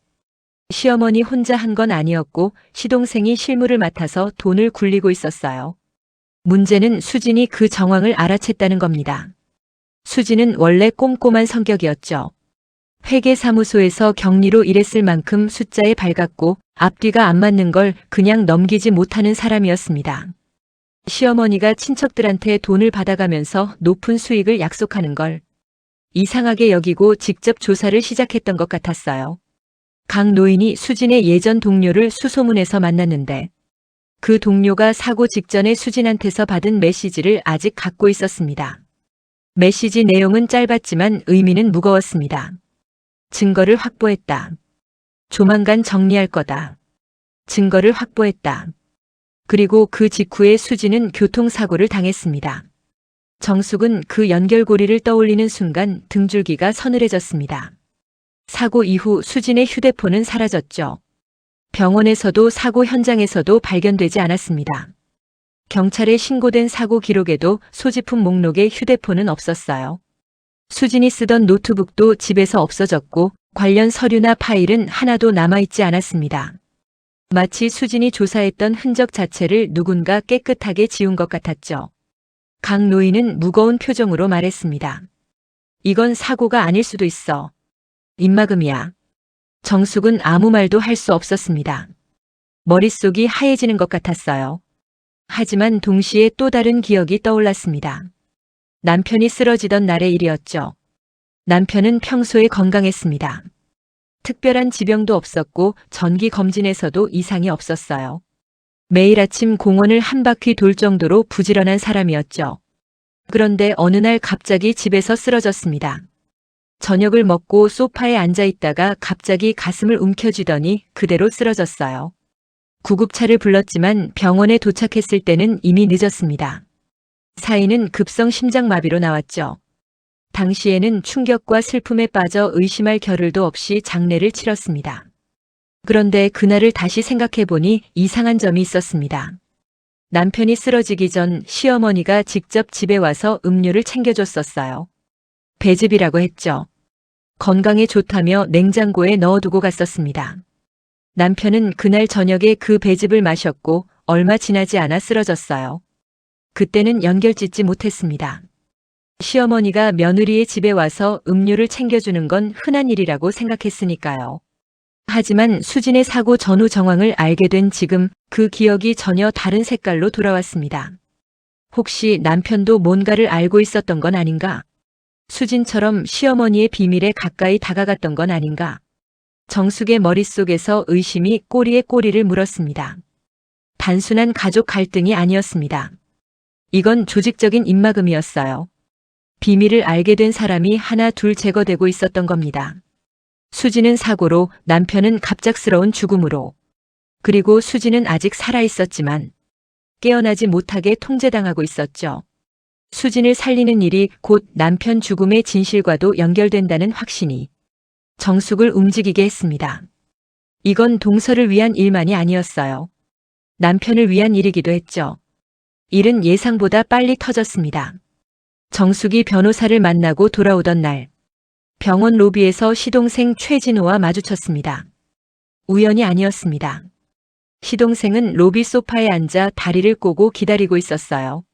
[SPEAKER 1] 시어머니 혼자 한 건 아니었고 시동생이 실무를 맡아서 돈을 굴리고 있었어요. 문제는 수진이 그 정황을 알아챘다는 겁니다. 수진은 원래 꼼꼼한 성격이었죠. 회계사무소에서 격리로 일했을 만큼 숫자에 밝았고 앞뒤가 안 맞는 걸 그냥 넘기지 못하는 사람이었습니다. 시어머니가 친척들한테 돈을 받아가면서 높은 수익을 약속하는 걸 이상하게 여기고 직접 조사를 시작했던 것 같았어요. 강 노인이 수진의 예전 동료를 수소문해서 만났는데 그 동료가 사고 직전에 수진한테서 받은 메시지를 아직 갖고 있었습니다. 메시지 내용은 짧았지만 의미는 무거웠습니다. 증거를 확보했다. 조만간 정리할 거다. 증거를 확보했다. 그리고 그 직후에 수진은 교통사고를 당했습니다. 정숙은 그 연결고리를 떠올리는 순간 등줄기가 서늘해졌습니다. 사고 이후 수진의 휴대폰은 사라졌죠. 병원에서도 사고 현장에서도 발견되지 않았습니다. 경찰에 신고된 사고 기록에도 소지품 목록에 휴대폰은 없었어요. 수진이 쓰던 노트북도 집에서 없어졌고 관련 서류나 파일은 하나도 남아있지 않았습니다. 마치 수진이 조사했던 흔적 자체를 누군가 깨끗하게 지운 것 같았죠. 강 노인은 무거운 표정으로 말했습니다. 이건 사고가 아닐 수도 있어. 입막음이야. 정숙은 아무 말도 할 수 없었습니다. 머릿속이 하얘지는 것 같았어요. 하지만 동시에 또 다른 기억이 떠올랐습니다. 남편이 쓰러지던 날의 일이었죠. 남편은 평소에 건강했습니다. 특별한 지병도 없었고 정기 검진에서도 이상이 없었어요. 매일 아침 공원을 한 바퀴 돌 정도로 부지런한 사람이었죠. 그런데 어느 날 갑자기 집에서 쓰러졌습니다. 저녁을 먹고 소파에 앉아 있다가 갑자기 가슴을 움켜쥐더니 그대로 쓰러졌어요. 구급차를 불렀지만 병원에 도착했을 때는 이미 늦었습니다. 사인은 급성 심장마비로 나왔죠. 당시에는 충격과 슬픔에 빠져 의심할 겨를도 없이 장례를 치렀습니다. 그런데 그날을 다시 생각해보니 이상한 점이 있었습니다. 남편이 쓰러지기 전 시어머니가 직접 집에 와서 음료를 챙겨줬었어요. 배즙이라고 했죠. 건강에 좋다며 냉장고에 넣어두고 갔었습니다. 남편은 그날 저녁에 그 배즙을 마셨고 얼마 지나지 않아 쓰러졌어요. 그때는 연결짓지 못했습니다. 시어머니가 며느리의 집에 와서 음료를 챙겨주는 건 흔한 일이라고 생각했으니까요. 하지만 수진의 사고 전후 정황을 알게 된 지금 그 기억이 전혀 다른 색깔로 돌아왔습니다. 혹시 남편도 뭔가를 알고 있었던 건 아닌가? 수진처럼 시어머니의 비밀에 가까이 다가갔던 건 아닌가? 정숙의 머릿속에서 의심이 꼬리에 꼬리를 물었습니다. 단순한 가족 갈등이 아니었습니다. 이건 조직적인 입막음이었어요. 비밀을 알게 된 사람이 하나 둘 제거되고 있었던 겁니다. 수진은 사고로, 남편은 갑작스러운 죽음으로. 그리고 수진은 아직 살아있었지만 깨어나지 못하게 통제당하고 있었죠. 수진을 살리는 일이 곧 남편 죽음의 진실과도 연결된다는 확신이 정숙을 움직이게 했습니다. 이건 동서를 위한 일만이 아니었어요. 남편을 위한 일이기도 했죠. 일은 예상보다 빨리 터졌습니다. 정숙이 변호사를 만나고 돌아오던 날, 병원 로비에서 시동생 최진호와 마주쳤습니다. 우연이 아니었습니다. 시동생은 로비 소파에 앉아 다리를 꼬고 기다리고 있었어요.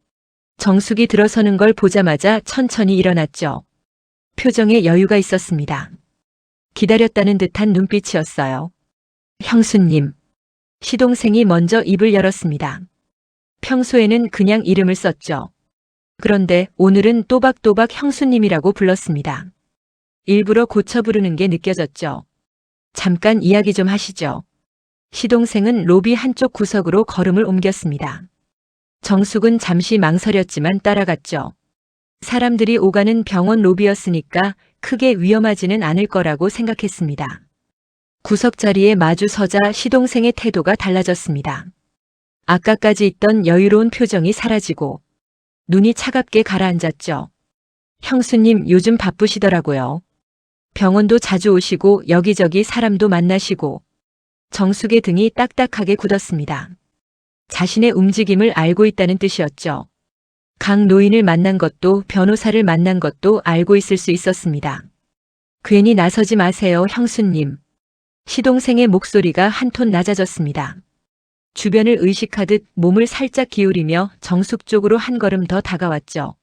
[SPEAKER 1] 정숙이 들어서는 걸 보자마자 천천히 일어났죠. 표정에 여유가 있었습니다. 기다렸다는 듯한 눈빛이었어요. 형수님. 시동생이 먼저 입을 열었습니다. 평소에는 그냥 이름을 썼죠. 그런데 오늘은 또박또박 형수님이라고 불렀습니다. 일부러 고쳐 부르는 게 느껴졌죠. 잠깐 이야기 좀 하시죠. 시동생은 로비 한쪽 구석으로 걸음을 옮겼습니다. 정숙은 잠시 망설였지만 따라갔죠. 사람들이 오가는 병원 로비였으니까 크게 위험하지는 않을 거라고 생각했습니다. 구석자리에 마주 서자 시동생의 태도가 달라졌습니다. 아까까지 있던 여유로운 표정이 사라지고 눈이 차갑게 가라앉았죠. 형수님 요즘 바쁘시더라고요. 병원도 자주 오시고 여기저기 사람도 만나시고. 정숙의 등이 딱딱하게 굳었습니다. 자신의 움직임을 알고 있다는 뜻이었죠. 강 노인을 만난 것도 변호사를 만난 것도 알고 있을 수 있었습니다. 괜히 나서지 마세요, 형수님. 시동생의 목소리가 한 톤 낮아졌습니다. 주변을 의식하듯 몸을 살짝 기울이며 정숙 쪽으로 한 걸음 더 다가왔죠.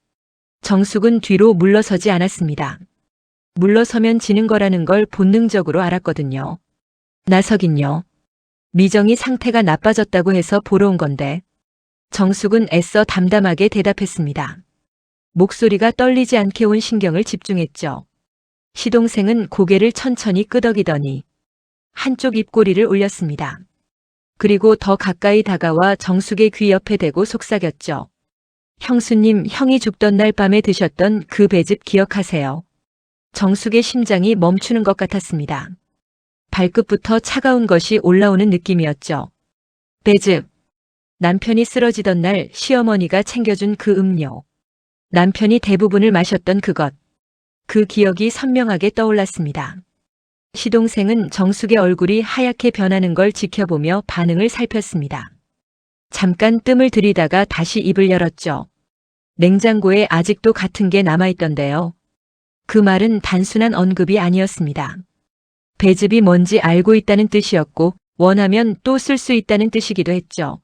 [SPEAKER 1] 정숙은 뒤로 물러서지 않았습니다. 물러서면 지는 거라는 걸 본능적으로 알았거든요. 나서긴요. 미정이 상태가 나빠졌다고 해서 보러 온 건데. 정숙은 애써 담담하게 대답했습니다. 목소리가 떨리지 않게 온 신경을 집중했죠. 시동생은 고개를 천천히 끄덕이더니 한쪽 입꼬리를 올렸습니다. 그리고 더 가까이 다가와 정숙의 귀 옆에 대고 속삭였죠. 형수님, 형이 죽던 날 밤에 드셨던 그 배즙 기억하세요? 정숙의 심장이 멈추는 것 같았습니다. 발끝부터 차가운 것이 올라오는 느낌이었죠. 배즙. 남편이 쓰러지던 날 시어머니가 챙겨준 그 음료. 남편이 대부분을 마셨던 그것. 그 기억이 선명하게 떠올랐습니다. 시동생은 정숙의 얼굴이 하얗게 변하는 걸 지켜보며 반응을 살폈습니다. 잠깐 뜸을 들이다가 다시 입을 열었죠. 냉장고에 아직도 같은 게 남아있던데요. 그 말은 단순한 언급이 아니었습니다. 배즙이 뭔지 알고 있다는 뜻이었고 원하면 또 쓸 수 있다는 뜻이기도 했죠.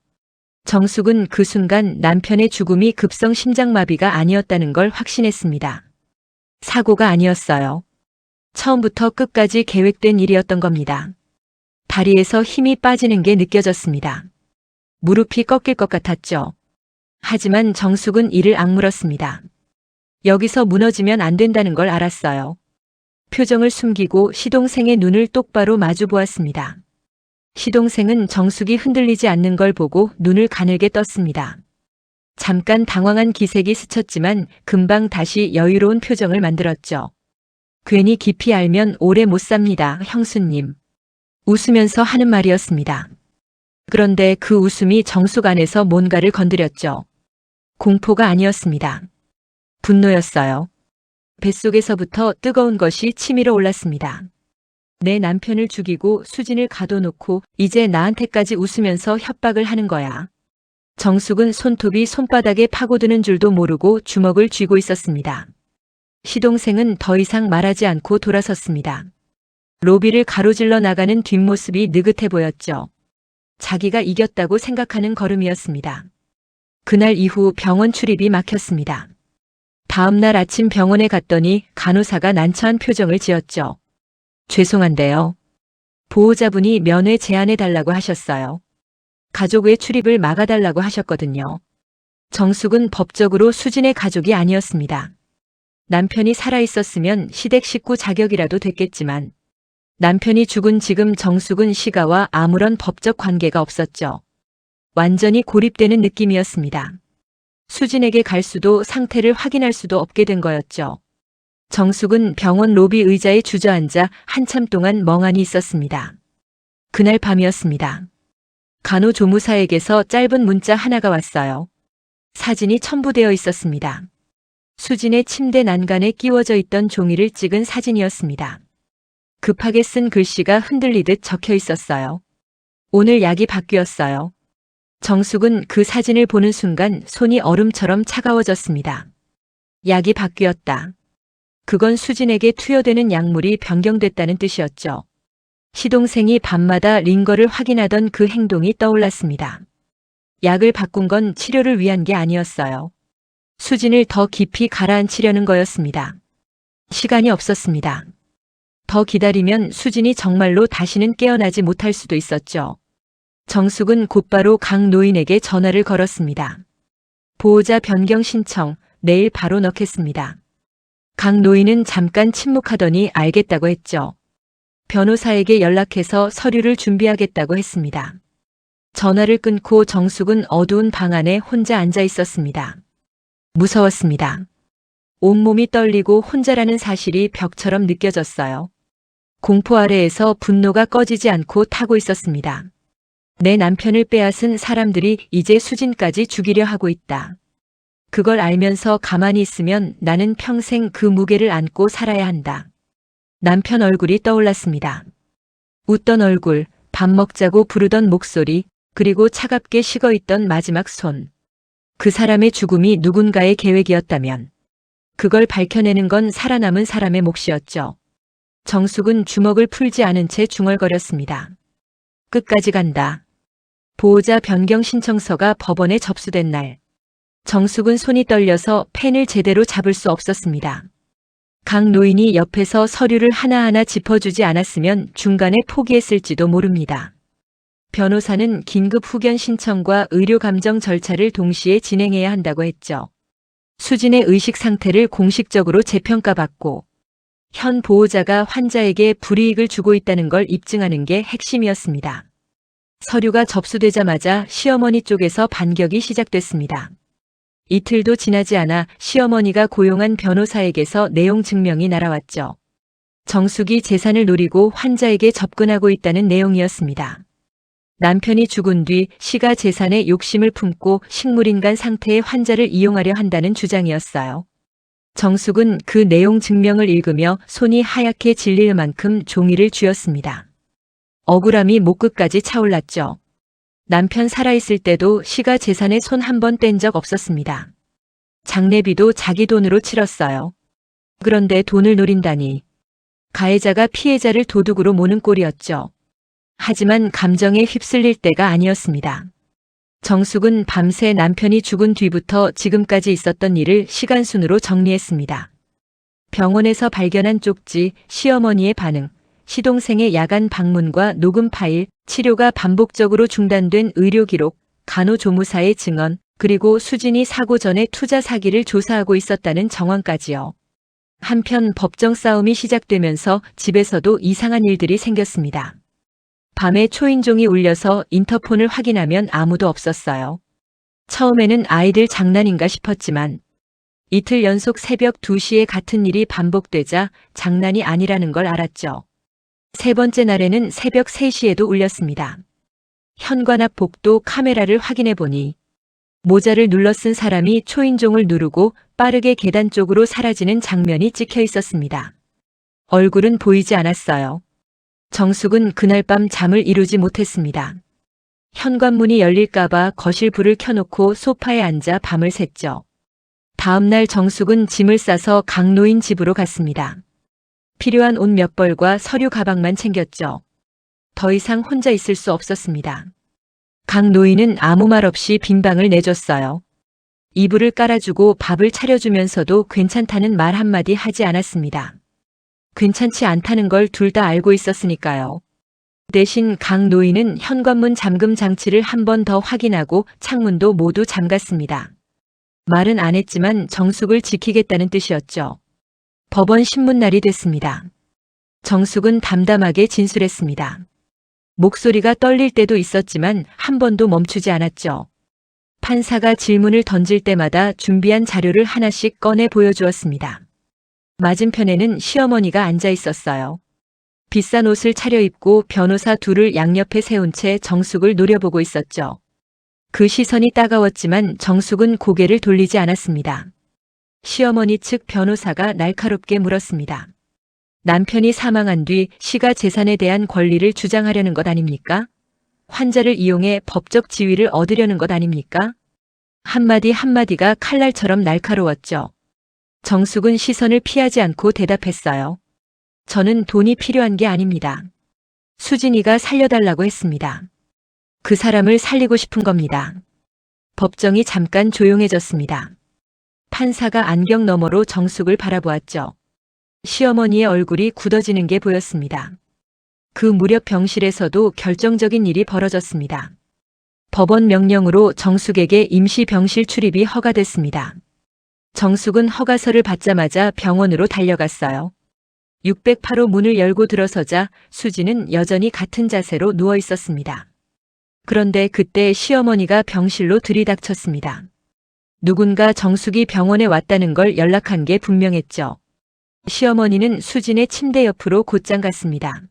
[SPEAKER 1] 정숙은 그 순간 남편의 죽음이 급성 심장마비가 아니었다는 걸 확신했습니다. 사고가 아니었어요. 처음부터 끝까지 계획된 일이었던 겁니다. 다리에서 힘이 빠지는 게 느껴졌습니다. 무릎이 꺾일 것 같았죠. 하지만 정숙은 이를 악물었습니다. 여기서 무너지면 안 된다는 걸 알았어요. 표정을 숨기고 시동생의 눈을 똑바로 마주 보았습니다. 시동생은 정숙이 흔들리지 않는 걸 보고 눈을 가늘게 떴습니다. 잠깐 당황한 기색이 스쳤지만 금방 다시 여유로운 표정을 만들었죠. 괜히 깊이 알면 오래 못 삽니다, 형수님. 웃으면서 하는 말이었습니다. 그런데 그 웃음이 정숙 안에서 뭔가를 건드렸죠. 공포가 아니었습니다. 분노였어요. 뱃속에서부터 뜨거운 것이 치밀어 올랐습니다. 내 남편을 죽이고 수진을 가둬놓고 이제 나한테까지 웃으면서 협박을 하는 거야. 정숙은 손톱이 손바닥에 파고드는 줄도 모르고 주먹을 쥐고 있었습니다. 시동생은 더 이상 말하지 않고 돌아섰습니다. 로비를 가로질러 나가는 뒷모습이 느긋해 보였죠. 자기가 이겼다고 생각하는 걸음이었습니다. 그날 이후 병원 출입이 막혔습니다. 다음 날 아침 병원에 갔더니 간호사가 난처한 표정을 지었죠. 죄송한데요. 보호자분이 면회 제한해달라고 하셨어요. 가족 외 출입을 막아달라고 하셨거든요. 정숙은 법적으로 수진의 가족이 아니었습니다. 남편이 살아있었으면 시댁 식구 자격이라도 됐겠지만 남편이 죽은 지금 정숙은 시가와 아무런 법적 관계가 없었죠. 완전히 고립되는 느낌이었습니다. 수진에게 갈 수도 상태를 확인할 수도 없게 된 거였죠. 정숙은 병원 로비 의자에 주저앉아 한참 동안 멍하니 있었습니다. 그날 밤이었습니다. 간호조무사에게서 짧은 문자 하나가 왔어요. 사진이 첨부되어 있었습니다. 수진의 침대 난간에 끼워져 있던 종이를 찍은 사진이었습니다. 급하게 쓴 글씨가 흔들리듯 적혀 있었어요. 오늘 약이 바뀌었어요. 정숙은 그 사진을 보는 순간 손이 얼음처럼 차가워졌습니다. 약이 바뀌었다. 그건 수진에게 투여되는 약물이 변경됐다는 뜻이었죠. 시동생이 밤마다 링거를 확인하던 그 행동이 떠올랐습니다. 약을 바꾼 건 치료를 위한 게 아니었어요. 수진을 더 깊이 가라앉히려는 거였습니다. 시간이 없었습니다. 더 기다리면 수진이 정말로 다시는 깨어나지 못할 수도 있었죠. 정숙은 곧바로 강 노인에게 전화를 걸었습니다. 보호자 변경 신청, 내일 바로 넣겠습니다. 강 노인은 잠깐 침묵하더니 알겠다고 했죠. 변호사에게 연락해서 서류를 준비하겠다고 했습니다. 전화를 끊고 정숙은 어두운 방 안에 혼자 앉아 있었습니다. 무서웠습니다. 온몸이 떨리고 혼자라는 사실이 벽처럼 느껴졌어요. 공포 아래에서 분노가 꺼지지 않고 타고 있었습니다. 내 남편을 빼앗은 사람들이 이제 수진까지 죽이려 하고 있다. 그걸 알면서 가만히 있으면 나는 평생 그 무게를 안고 살아야 한다. 남편 얼굴이 떠올랐습니다. 웃던 얼굴, 밥 먹자고 부르던 목소리, 그리고 차갑게 식어있던 마지막 손. 그 사람의 죽음이 누군가의 계획이었다면 그걸 밝혀내는 건 살아남은 사람의 몫이었죠. 정숙은 주먹을 풀지 않은 채 중얼거렸습니다. 끝까지 간다. 보호자 변경 신청서가 법원에 접수된 날. 정숙은 손이 떨려서 펜을 제대로 잡을 수 없었습니다. 강 노인이 옆에서 서류를 하나하나 짚어주지 않았으면 중간에 포기했을지도 모릅니다. 변호사는 긴급 후견 신청과 의료 감정 절차를 동시에 진행해야 한다고 했죠. 수진의 의식 상태를 공식적으로 재평가받고 현 보호자가 환자에게 불이익을 주고 있다는 걸 입증하는 게 핵심이었습니다. 서류가 접수되자마자 시어머니 쪽에서 반격이 시작됐습니다. 이틀도 지나지 않아 시어머니가 고용한 변호사에게서 내용 증명이 날아왔죠. 정숙이 재산을 노리고 환자에게 접근하고 있다는 내용이었습니다. 남편이 죽은 뒤 시가 재산에 욕심을 품고 식물인간 상태의 환자를 이용하려 한다는 주장이었어요. 정숙은 그 내용 증명을 읽으며 손이 하얗게 질릴 만큼 종이를 쥐었습니다. 억울함이 목끝까지 차올랐죠. 남편 살아있을 때도 시가 재산에 손 한 번 뗀 적 없었습니다. 장례비도 자기 돈으로 치렀어요. 그런데 돈을 노린다니. 가해자가 피해자를 도둑으로 모는 꼴이었죠. 하지만 감정에 휩쓸릴 때가 아니었습니다. 정숙은 밤새 남편이 죽은 뒤부터 지금까지 있었던 일을 시간순으로 정리했습니다. 병원에서 발견한 쪽지, 시어머니의 반응, 시동생의 야간 방문과 녹음 파일, 치료가 반복적으로 중단된 의료 기록, 간호조무사의 증언, 그리고 수진이 사고 전에 투자 사기를 조사하고 있었다는 정황까지요. 한편 법정 싸움이 시작되면서 집에서도 이상한 일들이 생겼습니다. 밤에 초인종이 울려서 인터폰을 확인하면 아무도 없었어요. 처음에는 아이들 장난인가 싶었지만 이틀 연속 새벽 2시에 같은 일이 반복되자 장난이 아니라는 걸 알았죠. 세 번째 날에는 새벽 3시에도 울렸습니다. 현관 앞 복도 카메라를 확인해 보니 모자를 눌러 쓴 사람이 초인종을 누르고 빠르게 계단 쪽으로 사라지는 장면이 찍혀 있었습니다. 얼굴은 보이지 않았어요. 정숙은 그날 밤 잠을 이루지 못했습니다. 현관문이 열릴까봐 거실 불을 켜놓고 소파에 앉아 밤을 샜죠. 다음날 정숙은 짐을 싸서 강노인 집으로 갔습니다. 필요한 옷 몇 벌과 서류 가방만 챙겼죠. 더 이상 혼자 있을 수 없었습니다. 강노인은 아무 말 없이 빈방을 내줬어요. 이불을 깔아주고 밥을 차려주면서도 괜찮다는 말 한마디 하지 않았습니다. 괜찮지 않다는 걸 둘 다 알고 있었으니까요. 대신 강 노인은 현관문 잠금 장치를 한 번 더 확인하고 창문도 모두 잠갔습니다. 말은 안 했지만 정숙을 지키겠다는 뜻이었죠. 법원 신문날이 됐습니다. 정숙은 담담하게 진술했습니다. 목소리가 떨릴 때도 있었지만 한 번도 멈추지 않았죠. 판사가 질문을 던질 때마다 준비한 자료를 하나씩 꺼내 보여주었습니다. 맞은편에는 시어머니가 앉아 있었어요. 비싼 옷을 차려입고 변호사 둘을 양옆에 세운 채 정숙을 노려보고 있었죠. 그 시선이 따가웠지만 정숙은 고개를 돌리지 않았습니다. 시어머니 측 변호사가 날카롭게 물었습니다. 남편이 사망한 뒤 시가 재산에 대한 권리를 주장하려는 것 아닙니까? 환자를 이용해 법적 지위를 얻으려는 것 아닙니까? 한마디 한마디가 칼날처럼 날카로웠죠. 정숙은 시선을 피하지 않고 대답했어요. 저는 돈이 필요한 게 아닙니다. 수진이가 살려달라고 했습니다. 그 사람을 살리고 싶은 겁니다. 법정이 잠깐 조용해졌습니다. 판사가 안경 너머로 정숙을 바라보았죠. 시어머니의 얼굴이 굳어지는 게 보였습니다. 그 무렵 병실에서도 결정적인 일이 벌어졌습니다. 법원 명령으로 정숙에게 임시 병실 출입이 허가됐습니다. 정숙은 허가서를 받자마자 병원으로 달려갔어요. 608호 문을 열고 들어서자 수진은 여전히 같은 자세로 누워 있었습니다. 그런데 그때 시어머니가 병실로 들이닥쳤습니다. 누군가 정숙이 병원에 왔다는 걸 연락한 게 분명했죠. 시어머니는 수진의 침대 옆으로 곧장 갔습니다.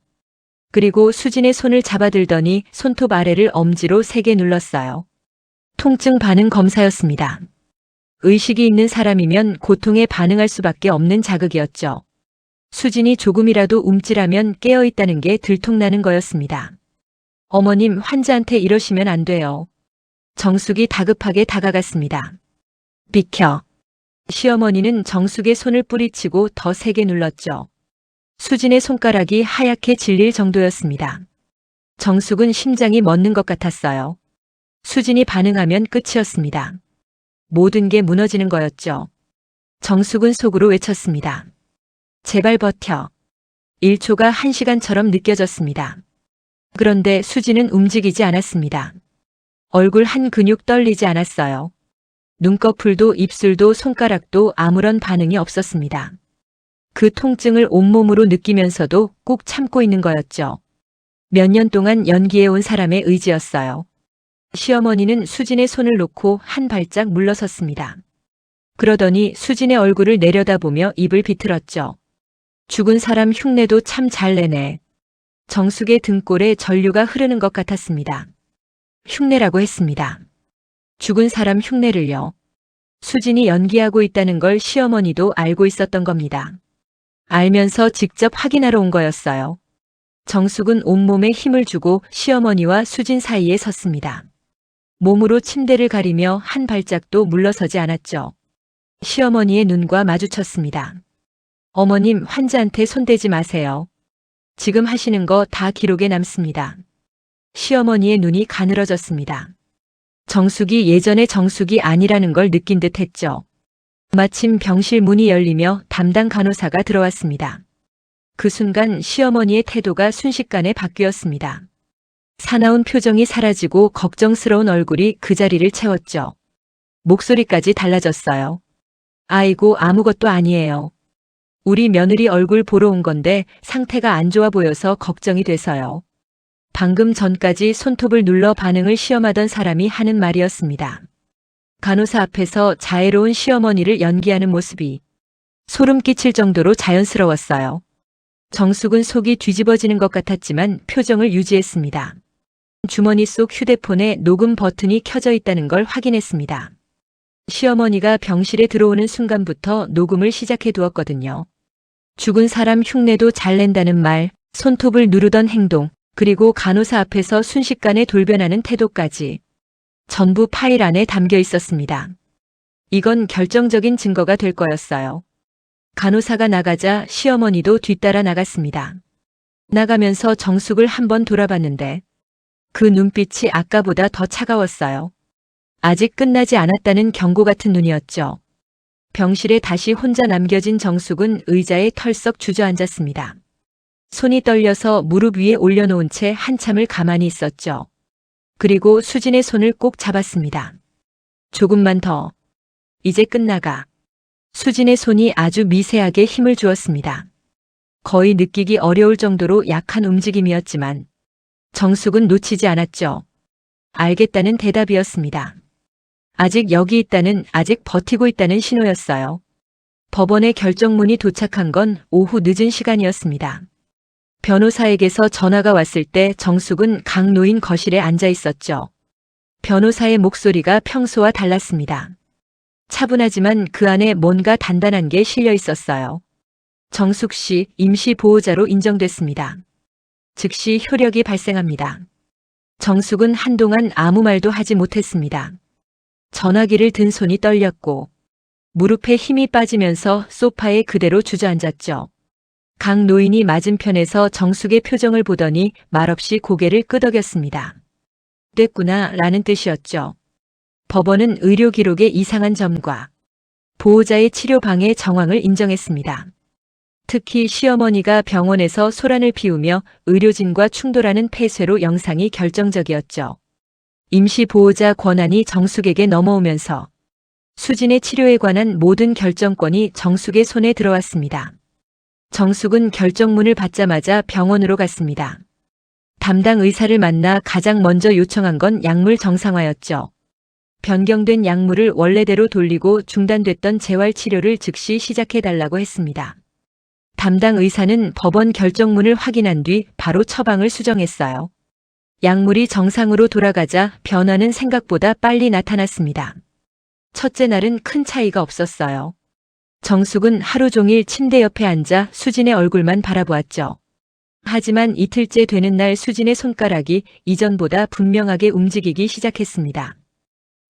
[SPEAKER 1] 그리고 수진의 손을 잡아들더니 손톱 아래를 엄지로 세게 눌렀어요. 통증 반응 검사였습니다. 의식이 있는 사람이면 고통에 반응할 수밖에 없는 자극이었죠. 수진이 조금이라도 움찔하면 깨어있다는 게 들통나는 거였습니다. 어머님, 환자한테 이러시면 안 돼요. 정숙이 다급하게 다가갔습니다. 비켜. 시어머니는 정숙의 손을 뿌리치고 더 세게 눌렀죠. 수진의 손가락이 하얗게 질릴 정도였습니다. 정숙은 심장이 멎는 것 같았어요. 수진이 반응하면 끝이었습니다. 모든 게 무너지는 거였죠. 정숙은 속으로 외쳤습니다. 제발 버텨. 1초가 1시간처럼 느껴졌습니다. 그런데 수진은 움직이지 않았습니다. 얼굴 한 근육 떨리지 않았어요. 눈꺼풀도 입술도 손가락도 아무런 반응이 없었습니다. 그 통증을 온몸으로 느끼면서도 꾹 참고 있는 거였죠. 몇 년 동안 연기해온 사람의 의지였어요. 시어머니는 수진의 손을 놓고 한 발짝 물러섰습니다. 그러더니 수진의 얼굴을 내려다보며 입을 비틀었죠. 죽은 사람 흉내도 참 잘 내네. 정숙의 등골에 전류가 흐르는 것 같았습니다. 흉내라고 했습니다. 죽은 사람 흉내를요. 수진이 연기하고 있다는 걸 시어머니도 알고 있었던 겁니다. 알면서 직접 확인하러 온 거였어요. 정숙은 온몸에 힘을 주고 시어머니와 수진 사이에 섰습니다. 몸으로 침대를 가리며 한 발짝도 물러서지 않았죠. 시어머니의 눈과 마주쳤습니다. 어머님, 환자한테 손대지 마세요. 지금 하시는 거 다 기록에 남습니다. 시어머니의 눈이 가늘어졌습니다. 정숙이 예전의 정숙이 아니라는 걸 느낀 듯 했죠. 마침 병실 문이 열리며 담당 간호사가 들어왔습니다. 그 순간 시어머니의 태도가 순식간에 바뀌었습니다. 사나운 표정이 사라지고 걱정스러운 얼굴이 그 자리를 채웠죠. 목소리까지 달라졌어요. 아이고, 아무것도 아니에요. 우리 며느리 얼굴 보러 온 건데 상태가 안 좋아 보여서 걱정이 돼서요. 방금 전까지 손톱을 눌러 반응을 시험하던 사람이 하는 말이었습니다. 간호사 앞에서 자애로운 시어머니를 연기하는 모습이 소름 끼칠 정도로 자연스러웠어요. 정숙은 속이 뒤집어지는 것 같았지만 표정을 유지했습니다. 주머니 속 휴대폰에 녹음 버튼이 켜져 있다는 걸 확인했습니다. 시어머니가 병실에 들어오는 순간부터 녹음을 시작해 두었거든요. 죽은 사람 흉내도 잘 낸다는 말, 손톱을 누르던 행동, 그리고 간호사 앞에서 순식간에 돌변하는 태도까지 전부 파일 안에 담겨 있었습니다. 이건 결정적인 증거가 될 거였어요. 간호사가 나가자 시어머니도 뒤따라 나갔습니다. 나가면서 정숙을 한번 돌아봤는데 그 눈빛이 아까보다 더 차가웠어요. 아직 끝나지 않았다는 경고 같은 눈이었죠. 병실에 다시 혼자 남겨진 정숙은 의자에 털썩 주저앉았습니다. 손이 떨려서 무릎 위에 올려놓은 채 한참을 가만히 있었죠. 그리고 수진의 손을 꼭 잡았습니다. 조금만 더. 이제 끝나가. 수진의 손이 아주 미세하게 힘을 주었습니다. 거의 느끼기 어려울 정도로 약한 움직임이었지만 정숙은 놓치지 않았죠. 알겠다는 대답이었습니다. 아직 여기 있다는, 아직 버티고 있다는 신호였어요. 법원의 결정문이 도착한 건 오후 늦은 시간이었습니다. 변호사에게서 전화가 왔을 때 정숙은 강 노인 거실에 앉아 있었죠. 변호사의 목소리가 평소와 달랐습니다. 차분하지만 그 안에 뭔가 단단한 게 실려 있었어요. 정숙 씨, 임시 보호자로 인정됐습니다. 즉시 효력이 발생합니다. 정숙은 한동안 아무 말도 하지 못했습니다. 전화기를 든 손이 떨렸고 무릎에 힘이 빠지면서 소파에 그대로 주저앉았죠. 강 노인이 맞은편에서 정숙의 표정을 보더니 말없이 고개를 끄덕였습니다. 됐구나 라는 뜻이었죠. 법원은 의료 기록의 이상한 점과 보호자의 치료 방해 정황을 인정했습니다. 특히 시어머니가 병원에서 소란을 피우며 의료진과 충돌하는 폐쇄로 영상이 결정적이었죠. 임시 보호자 권한이 정숙에게 넘어오면서 수진의 치료에 관한 모든 결정권이 정숙의 손에 들어왔습니다. 정숙은 결정문을 받자마자 병원으로 갔습니다. 담당 의사를 만나 가장 먼저 요청한 건 약물 정상화였죠. 변경된 약물을 원래대로 돌리고 중단됐던 재활치료를 즉시 시작해달라고 했습니다. 담당 의사는 법원 결정문을 확인한 뒤 바로 처방을 수정했어요. 약물이 정상으로 돌아가자 변화는 생각보다 빨리 나타났습니다. 첫째 날은 큰 차이가 없었어요. 정숙은 하루 종일 침대 옆에 앉아 수진의 얼굴만 바라보았죠. 하지만 이틀째 되는 날 수진의 손가락이 이전보다 분명하게 움직이기 시작했습니다.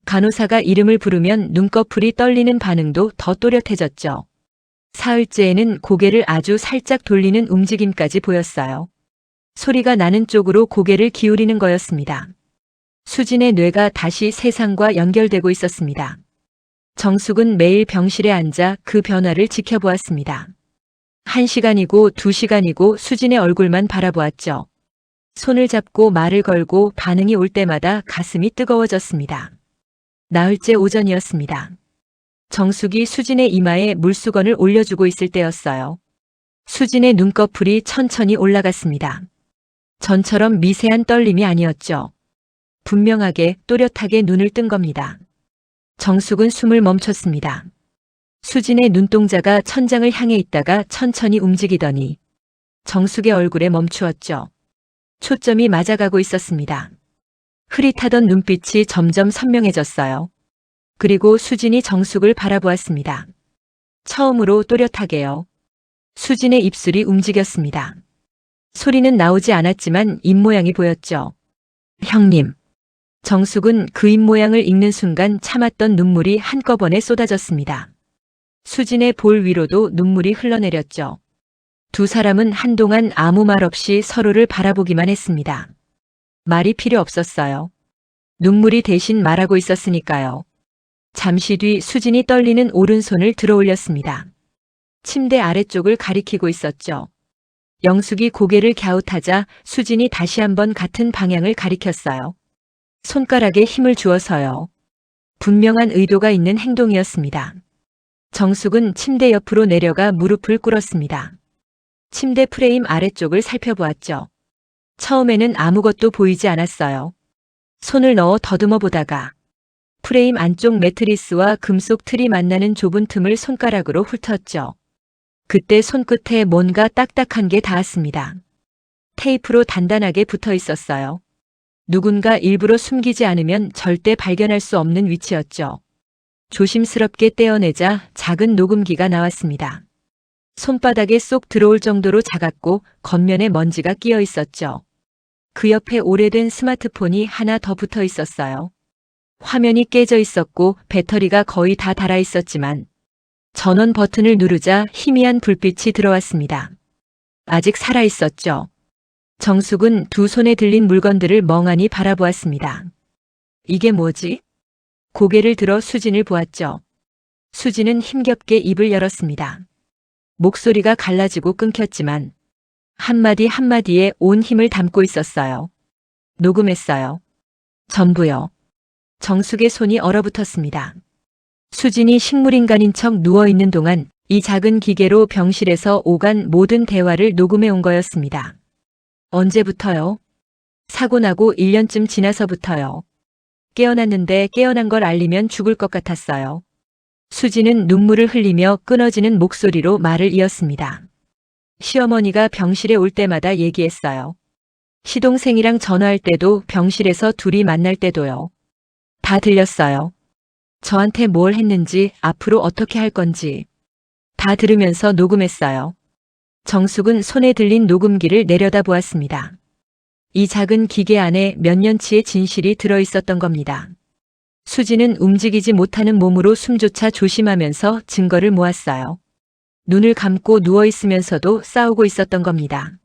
[SPEAKER 1] 간호사가 이름을 부르면 눈꺼풀이 떨리는 반응도 더 또렷해졌죠. 사흘째에는 고개를 아주 살짝 돌리는 움직임까지 보였어요. 소리가 나는 쪽으로 고개를 기울이는 거였습니다. 수진의 뇌가 다시 세상과 연결되고 있었습니다. 정숙은 매일 병실에 앉아 그 변화를 지켜보았습니다. 1시간이고 2시간이고 수진의 얼굴만 바라보았죠. 손을 잡고 말을 걸고 반응이 올 때마다 가슴이 뜨거워졌습니다. 나흘째 오전이었습니다. 정숙이 수진의 이마에 물수건을 올려주고 있을 때였어요. 수진의 눈꺼풀이 천천히 올라갔습니다. 전처럼 미세한 떨림이 아니었죠. 분명하게 또렷하게 눈을 뜬 겁니다. 정숙은 숨을 멈췄습니다. 수진의 눈동자가 천장을 향해 있다가 천천히 움직이더니 정숙의 얼굴에 멈추었죠. 초점이 맞아가고 있었습니다. 흐릿하던 눈빛이 점점 선명해졌어요. 그리고 수진이 정숙을 바라보았습니다. 처음으로 또렷하게요. 수진의 입술이 움직였습니다. 소리는 나오지 않았지만 입모양이 보였죠. 형님. 정숙은 그 입모양을 읽는 순간 참았던 눈물이 한꺼번에 쏟아졌습니다. 수진의 볼 위로도 눈물이 흘러내렸죠. 두 사람은 한동안 아무 말 없이 서로를 바라보기만 했습니다. 말이 필요 없었어요. 눈물이 대신 말하고 있었으니까요. 잠시 뒤 수진이 떨리는 오른손을 들어 올렸습니다. 침대 아래쪽을 가리키고 있었죠. 영숙이 고개를 갸웃하자 수진이 다시 한번 같은 방향을 가리켰어요. 손가락에 힘을 주어서요. 분명한 의도가 있는 행동이었습니다. 정숙은 침대 옆으로 내려가 무릎을 꿇었습니다. 침대 프레임 아래쪽을 살펴보았죠. 처음에는 아무것도 보이지 않았어요. 손을 넣어 더듬어 보다가 프레임 안쪽 매트리스와 금속 틀이 만나는 좁은 틈을 손가락으로 훑었죠. 그때 손끝에 뭔가 딱딱한 게 닿았습니다. 테이프로 단단하게 붙어 있었어요. 누군가 일부러 숨기지 않으면 절대 발견할 수 없는 위치였죠. 조심스럽게 떼어내자 작은 녹음기가 나왔습니다. 손바닥에 쏙 들어올 정도로 작았고 겉면에 먼지가 끼어 있었죠. 그 옆에 오래된 스마트폰이 하나 더 붙어 있었어요. 화면이 깨져 있었고 배터리가 거의 다 닳아 있었지만 전원 버튼을 누르자 희미한 불빛이 들어왔습니다. 아직 살아 있었죠. 정숙은 두 손에 들린 물건들을 멍하니 바라보았습니다. 이게 뭐지? 고개를 들어 수진을 보았죠. 수진은 힘겹게 입을 열었습니다. 목소리가 갈라지고 끊겼지만 한마디 한마디에 온 힘을 담고 있었어요. 녹음했어요. 전부요. 정숙의 손이 얼어붙었습니다. 수진이 식물인간인 척 누워있는 동안 이 작은 기계로 병실에서 오간 모든 대화를 녹음해 온 거였습니다. 언제부터요? 사고 나고 1년쯤 지나서부터요. 깨어났는데 깨어난 걸 알리면 죽을 것 같았어요. 수진은 눈물을 흘리며 끊어지는 목소리로 말을 이었습니다. 시어머니가 병실에 올 때마다 얘기했어요. 시동생이랑 전화할 때도 병실에서 둘이 만날 때도요. 다 들렸어요. 저한테 뭘 했는지 앞으로 어떻게 할 건지 다 들으면서 녹음했어요. 정숙은 손에 들린 녹음기를 내려다보았습니다. 이 작은 기계 안에 몇 년치의 진실이 들어있었던 겁니다. 수지는 움직이지 못하는 몸으로 숨조차 조심하면서 증거를 모았어요. 눈을 감고 누워있으면서도 싸우고 있었던 겁니다.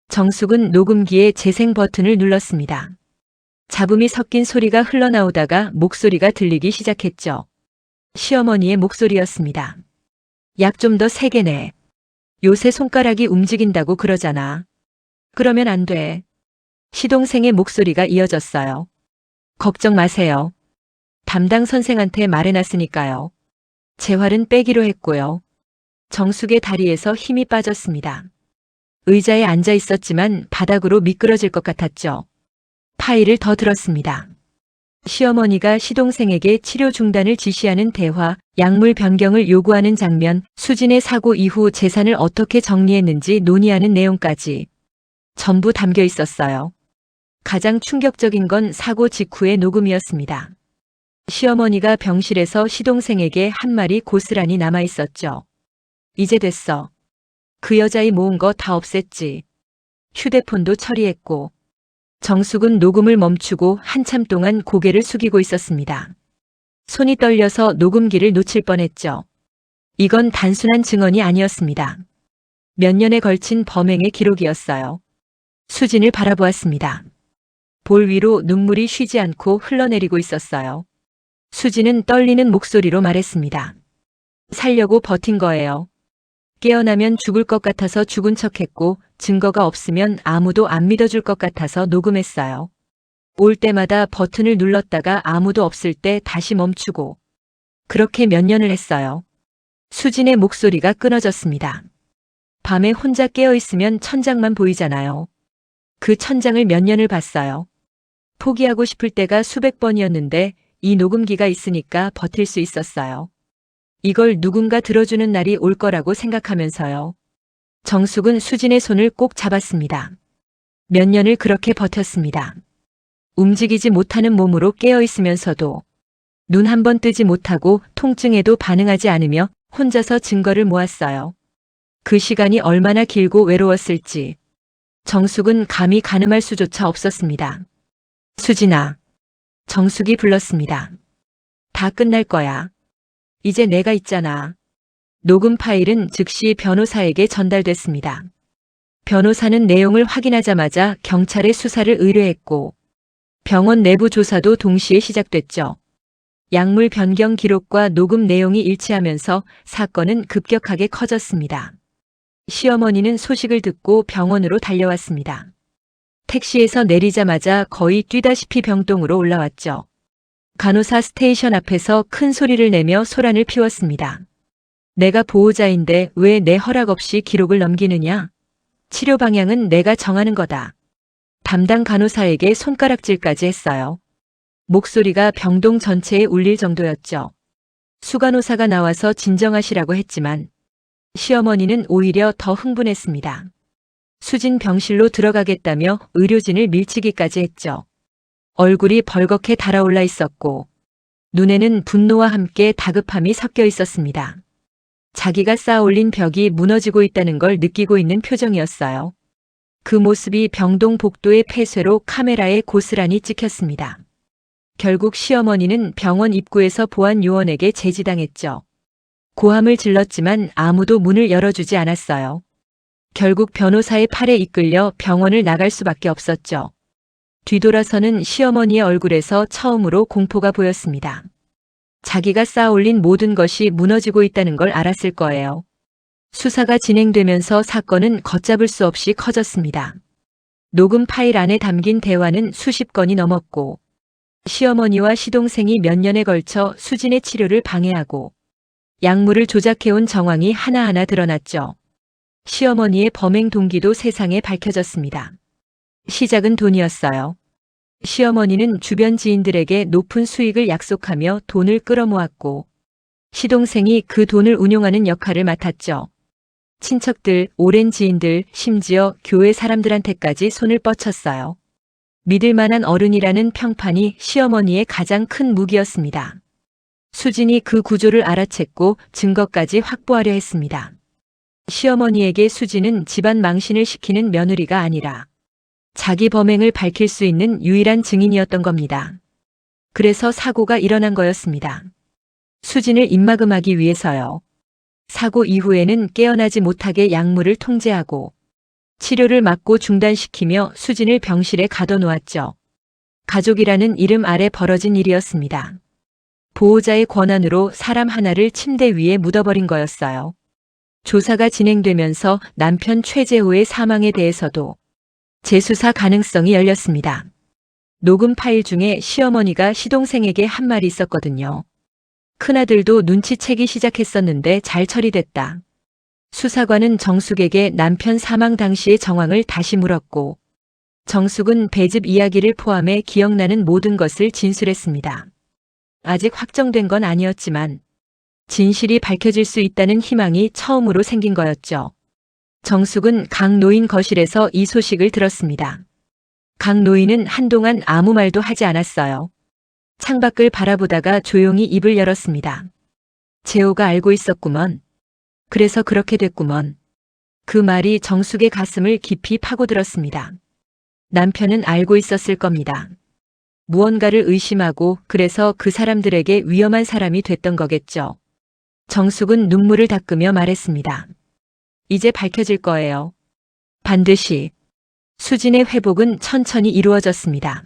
[SPEAKER 1] 정숙은 녹음기의 재생 버튼을 눌렀습니다. 잡음이 섞인 소리가 흘러나오다가 목소리가 들리기 시작했죠. 시어머니의 목소리였습니다. 약 좀 더 세게 내. 요새 손가락이 움직인다고 그러잖아. 그러면 안 돼. 시동생의 목소리가 이어졌어요. 걱정 마세요. 담당 선생한테 말해놨으니까요. 재활은 빼기로 했고요. 정숙의 다리에서 힘이 빠졌습니다. 의자에 앉아 있었지만 바닥으로 미끄러질 것 같았죠. 파일을 더 들었습니다. 시어머니가 시동생에게 치료 중단을 지시하는 대화, 약물 변경을 요구하는 장면, 수진의 사고 이후 재산을 어떻게 정리했는지 논의하는 내용까지 전부 담겨 있었어요. 가장 충격적인 건 사고 직후의 녹음이었습니다. 시어머니가 병실에서 시동생에게 한 말이 고스란히 남아 있었죠. 이제 됐어. 그 여자이 모은 거 다 없앴지. 휴대폰도 처리했고. 정숙은 녹음을 멈추고 한참 동안 고개를 숙이고 있었습니다. 손이 떨려서 녹음기를 놓칠 뻔했죠. 이건 단순한 증언이 아니었습니다. 몇 년에 걸친 범행의 기록이었어요. 수진을 바라보았습니다. 볼 위로 눈물이 쉬지 않고 흘러내리고 있었어요. 수진은 떨리는 목소리로 말했습니다. 살려고 버틴 거예요. 깨어나면 죽을 것 같아서 죽은 척했고 증거가 없으면 아무도 안 믿어줄 것 같아서 녹음했어요. 올 때마다 버튼을 눌렀다가 아무도 없을 때 다시 멈추고 그렇게 몇 년을 했어요. 수진의 목소리가 끊어졌습니다. 밤에 혼자 깨어있으면 천장만 보이잖아요. 그 천장을 몇 년을 봤어요. 포기하고 싶을 때가 수백 번이었는데 이 녹음기가 있으니까 버틸 수 있었어요. 이걸 누군가 들어주는 날이 올 거라고 생각하면서요. 정숙은 수진의 손을 꼭 잡았습니다. 몇 년을 그렇게 버텼습니다. 움직이지 못하는 몸으로 깨어있으면서도 눈 한 번 뜨지 못하고 통증에도 반응하지 않으며 혼자서 증거를 모았어요. 그 시간이 얼마나 길고 외로웠을지 정숙은 감히 가늠할 수조차 없었습니다. 수진아. 정숙이 불렀습니다. 다 끝날 거야. 이제 내가 있잖아. 녹음 파일은 즉시 변호사에게 전달됐습니다. 변호사는 내용을 확인하자마자 경찰에 수사를 의뢰했고 병원 내부 조사도 동시에 시작됐죠. 약물 변경 기록과 녹음 내용이 일치하면서 사건은 급격하게 커졌습니다. 시어머니는 소식을 듣고 병원으로 달려왔습니다. 택시에서 내리자마자 거의 뛰다시피 병동으로 올라왔죠. 간호사 스테이션 앞에서 큰 소리를 내며 소란을 피웠습니다. 내가 보호자인데 왜 내 허락 없이 기록을 넘기느냐? 치료 방향은 내가 정하는 거다. 담당 간호사에게 손가락질까지 했어요. 목소리가 병동 전체에 울릴 정도였죠. 수간호사가 나와서 진정하시라고 했지만 시어머니는 오히려 더 흥분했습니다. 수진 병실로 들어가겠다며 의료진을 밀치기까지 했죠. 얼굴이 벌겋게 달아올라 있었고 눈에는 분노와 함께 다급함이 섞여 있었습니다. 자기가 쌓아올린 벽이 무너지고 있다는 걸 느끼고 있는 표정이었어요. 그 모습이 병동 복도의 폐쇄로 카메라에 고스란히 찍혔습니다. 결국 시어머니는 병원 입구에서 보안 요원에게 제지당했죠. 고함을 질렀지만 아무도 문을 열어주지 않았어요. 결국 변호사의 팔에 이끌려 병원을 나갈 수밖에 없었죠. 뒤돌아서는 시어머니의 얼굴에서 처음으로 공포가 보였습니다. 자기가 쌓아올린 모든 것이 무너지고 있다는 걸 알았을 거예요. 수사가 진행되면서 사건은 걷잡을 수 없이 커졌습니다. 녹음 파일 안에 담긴 대화는 수십 건이 넘었고 시어머니와 시동생이 몇 년에 걸쳐 수진의 치료를 방해하고 약물을 조작해온 정황이 하나하나 드러났죠. 시어머니의 범행 동기도 세상에 밝혀졌습니다. 시작은 돈이었어요. 시어머니는 주변 지인들에게 높은 수익을 약속하며 돈을 끌어모았고 시동생이 그 돈을 운용하는 역할을 맡았죠. 친척들, 오랜 지인들, 심지어 교회 사람들한테까지 손을 뻗쳤어요. 믿을 만한 어른이라는 평판이 시어머니의 가장 큰 무기였습니다. 수진이 그 구조를 알아챘고 증거까지 확보하려 했습니다. 시어머니에게 수진은 집안 망신을 시키는 며느리가 아니라 자기 범행을 밝힐 수 있는 유일한 증인이었던 겁니다. 그래서 사고가 일어난 거였습니다. 수진을 입막음하기 위해서요. 사고 이후에는 깨어나지 못하게 약물을 통제하고 치료를 막고 중단시키며 수진을 병실에 가둬놓았죠. 가족이라는 이름 아래 벌어진 일이었습니다. 보호자의 권한으로 사람 하나를 침대 위에 묻어버린 거였어요. 조사가 진행되면서 남편 최재호의 사망에 대해서도 재수사 가능성이 열렸습니다. 녹음 파일 중에 시어머니가 시동생에게 한 말이 있었거든요. 큰아들도 눈치채기 시작했었는데 잘 처리됐다. 수사관은 정숙에게 남편 사망 당시의 정황을 다시 물었고 정숙은 배즙 이야기를 포함해 기억나는 모든 것을 진술했습니다. 아직 확정된 건 아니었지만 진실이 밝혀질 수 있다는 희망이 처음으로 생긴 거였죠. 정숙은 강 노인 거실에서 이 소식을 들었습니다. 강 노인은 한동안 아무 말도 하지 않았어요. 창밖을 바라보다가 조용히 입을 열었습니다. 재호가 알고 있었구먼. 그래서 그렇게 됐구먼. 그 말이 정숙의 가슴을 깊이 파고들었습니다. 남편은 알고 있었을 겁니다. 무언가를 의심하고 그래서 그 사람들에게 위험한 사람이 됐던 거겠죠. 정숙은 눈물을 닦으며 말했습니다. 이제 밝혀질 거예요. 반드시. 수진의 회복은 천천히 이루어졌습니다.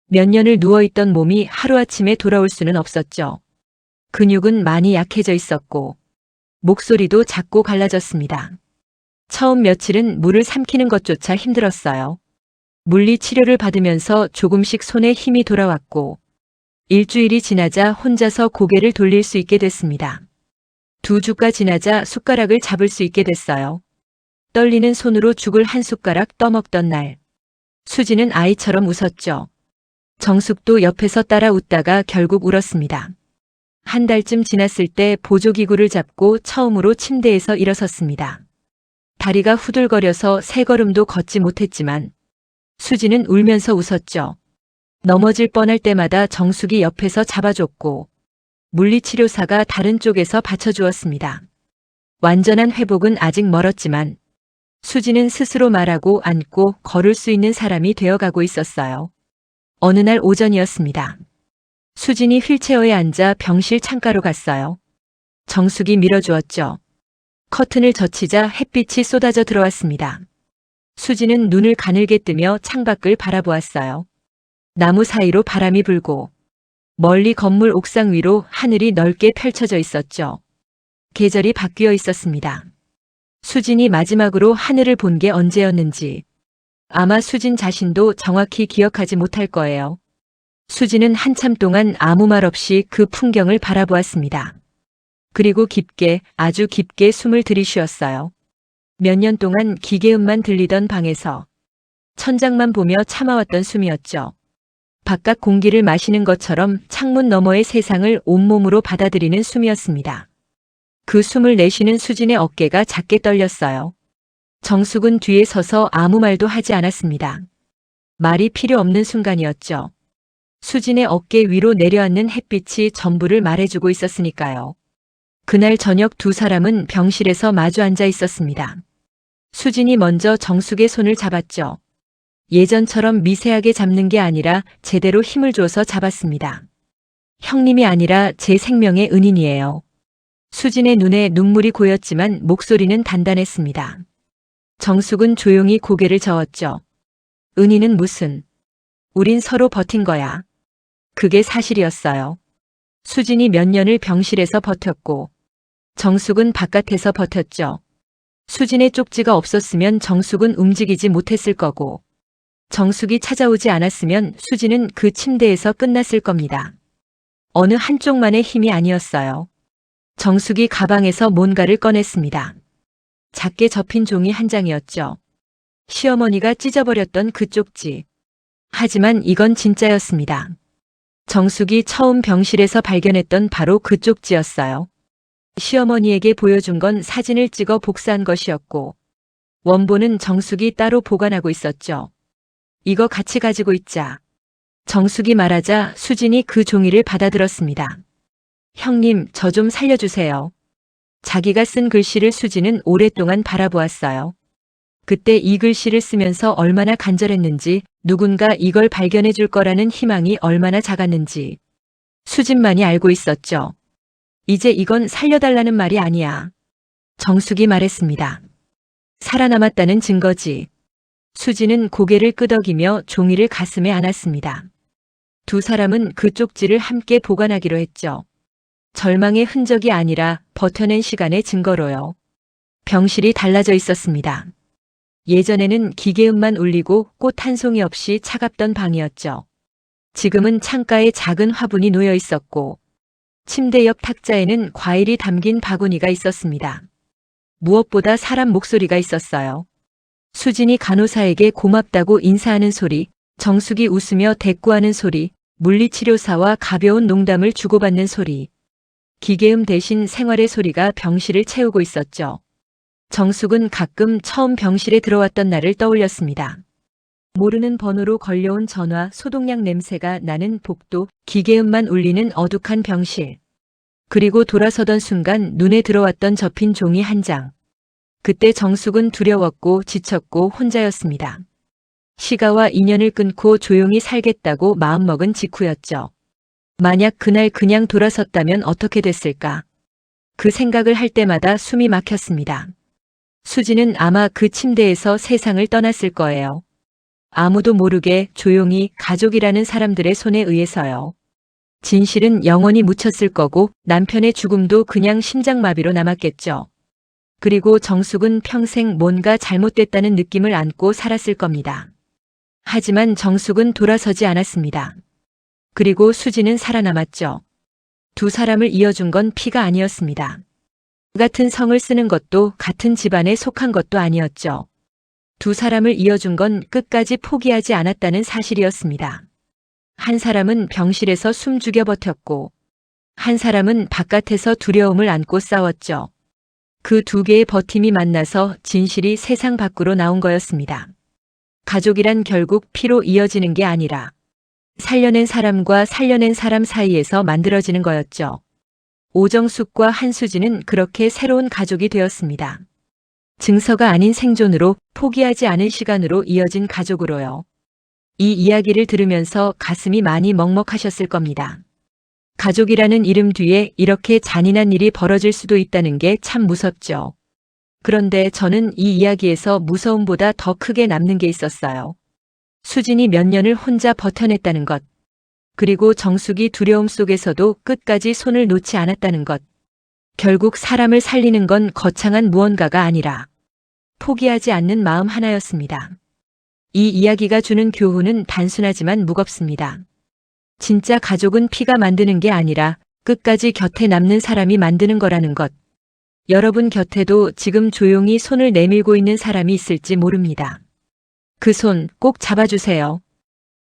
[SPEAKER 1] 몇 년을 누워있던 몸이 하루아침에 돌아올 수는 없었죠. 근육은 많이 약해져 있었고 목소리도 작고 갈라졌습니다. 처음 며칠은 물을 삼키는 것조차 힘들었어요. 물리치료를 받으면서 조금씩 손에 힘이 돌아왔고 일주일이 지나자 혼자서 고개를 돌릴 수 있게 됐습니다. 2주가 지나자 숟가락을 잡을 수 있게 됐어요. 떨리는 손으로 죽을 한 숟가락 떠먹던 날. 수지는 아이처럼 웃었죠. 정숙도 옆에서 따라 웃다가 결국 울었습니다. 한 달쯤 지났을 때 보조기구를 잡고 처음으로 침대에서 일어섰습니다. 다리가 후들거려서 세 걸음도 걷지 못했지만 수지는 울면서 웃었죠. 넘어질 뻔할 때마다 정숙이 옆에서 잡아줬고 물리치료사가 다른 쪽에서 받쳐주었습니다. 완전한 회복은 아직 멀었지만 수지는 스스로 말하고 앉고 걸을 수 있는 사람이 되어가고 있었어요. 어느 날 오전이었습니다. 수진이 휠체어에 앉아 병실 창가로 갔어요. 정숙이 밀어주었죠. 커튼을 젖히자 햇빛이 쏟아져 들어왔습니다. 수지는 눈을 가늘게 뜨며 창밖을 바라보았어요. 나무 사이로 바람이 불고 멀리 건물 옥상 위로 하늘이 넓게 펼쳐져 있었죠. 계절이 바뀌어 있었습니다. 수진이 마지막으로 하늘을 본 게 언제였는지 아마 수진 자신도 정확히 기억하지 못할 거예요. 수진은 한참 동안 아무 말 없이 그 풍경을 바라보았습니다. 그리고 깊게, 아주 깊게 숨을 들이쉬었어요. 몇 년 동안 기계음만 들리던 방에서 천장만 보며 참아왔던 숨이었죠. 바깥 공기를 마시는 것처럼 창문 너머의 세상을 온몸으로 받아들이는 숨이었습니다. 그 숨을 내쉬는 수진의 어깨가 작게 떨렸어요. 정숙은 뒤에 서서 아무 말도 하지 않았습니다. 말이 필요 없는 순간이었죠. 수진의 어깨 위로 내려앉는 햇빛이 전부를 말해주고 있었으니까요. 그날 저녁 두 사람은 병실에서 마주 앉아 있었습니다. 수진이 먼저 정숙의 손을 잡았죠. 예전처럼 미세하게 잡는 게 아니라 제대로 힘을 줘서 잡았습니다. 형님이 아니라 제 생명의 은인이에요. 수진의 눈에 눈물이 고였지만 목소리는 단단했습니다. 정숙은 조용히 고개를 저었죠. 은인은 무슨? 우린 서로 버틴 거야. 그게 사실이었어요. 수진이 몇 년을 병실에서 버텼고 정숙은 바깥에서 버텼죠. 수진의 쪽지가 없었으면 정숙은 움직이지 못했을 거고 정숙이 찾아오지 않았으면 수진은 그 침대에서 끝났을 겁니다. 어느 한쪽만의 힘이 아니었어요. 정숙이 가방에서 뭔가를 꺼냈습니다. 작게 접힌 종이 한 장이었죠. 시어머니가 찢어버렸던 그 쪽지. 하지만 이건 진짜였습니다. 정숙이 처음 병실에서 발견했던 바로 그 쪽지였어요. 시어머니에게 보여준 건 사진을 찍어 복사한 것이었고 원본은 정숙이 따로 보관하고 있었죠. 이거 같이 가지고 있자. 정숙이 말하자 수진이 그 종이를 받아들었습니다. 형님, 저 좀 살려주세요. 자기가 쓴 글씨를 수진은 오랫동안 바라보았어요. 그때 이 글씨를 쓰면서 얼마나 간절했는지, 누군가 이걸 발견해 줄 거라는 희망이 얼마나 작았는지 수진만이 알고 있었죠. 이제 이건 살려달라는 말이 아니야. 정숙이 말했습니다. 살아남았다는 증거지. 수진은 고개를 끄덕이며 종이를 가슴에 안았습니다. 두 사람은 그 쪽지를 함께 보관하기로 했죠. 절망의 흔적이 아니라 버텨낸 시간의 증거로요. 병실이 달라져 있었습니다. 예전에는 기계음만 울리고 꽃 한 송이 없이 차갑던 방이었죠. 지금은 창가에 작은 화분이 놓여 있었고 침대 옆 탁자에는 과일이 담긴 바구니가 있었습니다. 무엇보다 사람 목소리가 있었어요. 수진이 간호사에게 고맙다고 인사하는 소리, 정숙이 웃으며 대꾸하는 소리, 물리치료사와 가벼운 농담을 주고받는 소리. 기계음 대신 생활의 소리가 병실을 채우고 있었죠. 정숙은 가끔 처음 병실에 들어왔던 날을 떠올렸습니다. 모르는 번호로 걸려온 전화, 소독약 냄새가 나는 복도, 기계음만 울리는 어둑한 병실. 그리고 돌아서던 순간 눈에 들어왔던 접힌 종이 한 장. 그때 정숙은 두려웠고 지쳤고 혼자였습니다. 시가와 인연을 끊고 조용히 살겠다고 마음먹은 직후였죠. 만약 그날 그냥 돌아섰다면 어떻게 됐을까? 그 생각을 할 때마다 숨이 막혔습니다. 수지는 아마 그 침대에서 세상을 떠났을 거예요. 아무도 모르게 조용히 가족이라는 사람들의 손에 의해서요. 진실은 영원히 묻혔을 거고 남편의 죽음도 그냥 심장마비로 남았겠죠. 그리고 정숙은 평생 뭔가 잘못됐다는 느낌을 안고 살았을 겁니다. 하지만 정숙은 돌아서지 않았습니다. 그리고 수지는 살아남았죠. 두 사람을 이어준 건 피가 아니었습니다. 같은 성을 쓰는 것도 같은 집안에 속한 것도 아니었죠. 두 사람을 이어준 건 끝까지 포기하지 않았다는 사실이었습니다. 한 사람은 병실에서 숨 죽여 버텼고 한 사람은 바깥에서 두려움을 안고 싸웠죠. 그 두 개의 버팀이 만나서 진실이 세상 밖으로 나온 거였습니다. 가족이란 결국 피로 이어지는 게 아니라 살려낸 사람과 살려낸 사람 사이에서 만들어지는 거였죠. 오정숙과 한수진은 그렇게 새로운 가족이 되었습니다. 증서가 아닌 생존으로, 포기하지 않은 시간으로 이어진 가족으로요. 이 이야기를 들으면서 가슴이 많이 먹먹하셨을 겁니다. 가족이라는 이름 뒤에 이렇게 잔인한 일이 벌어질 수도 있다는 게 참 무섭죠. 그런데 저는 이 이야기에서 무서움보다 더 크게 남는 게 있었어요. 수진이 몇 년을 혼자 버텨냈다는 것. 그리고 정숙이 두려움 속에서도 끝까지 손을 놓지 않았다는 것. 결국 사람을 살리는 건 거창한 무언가가 아니라 포기하지 않는 마음 하나였습니다. 이 이야기가 주는 교훈은 단순하지만 무겁습니다. 진짜 가족은 피가 만드는 게 아니라 끝까지 곁에 남는 사람이 만드는 거라는 것. 여러분 곁에도 지금 조용히 손을 내밀고 있는 사람이 있을지 모릅니다. 그 손 꼭 잡아주세요.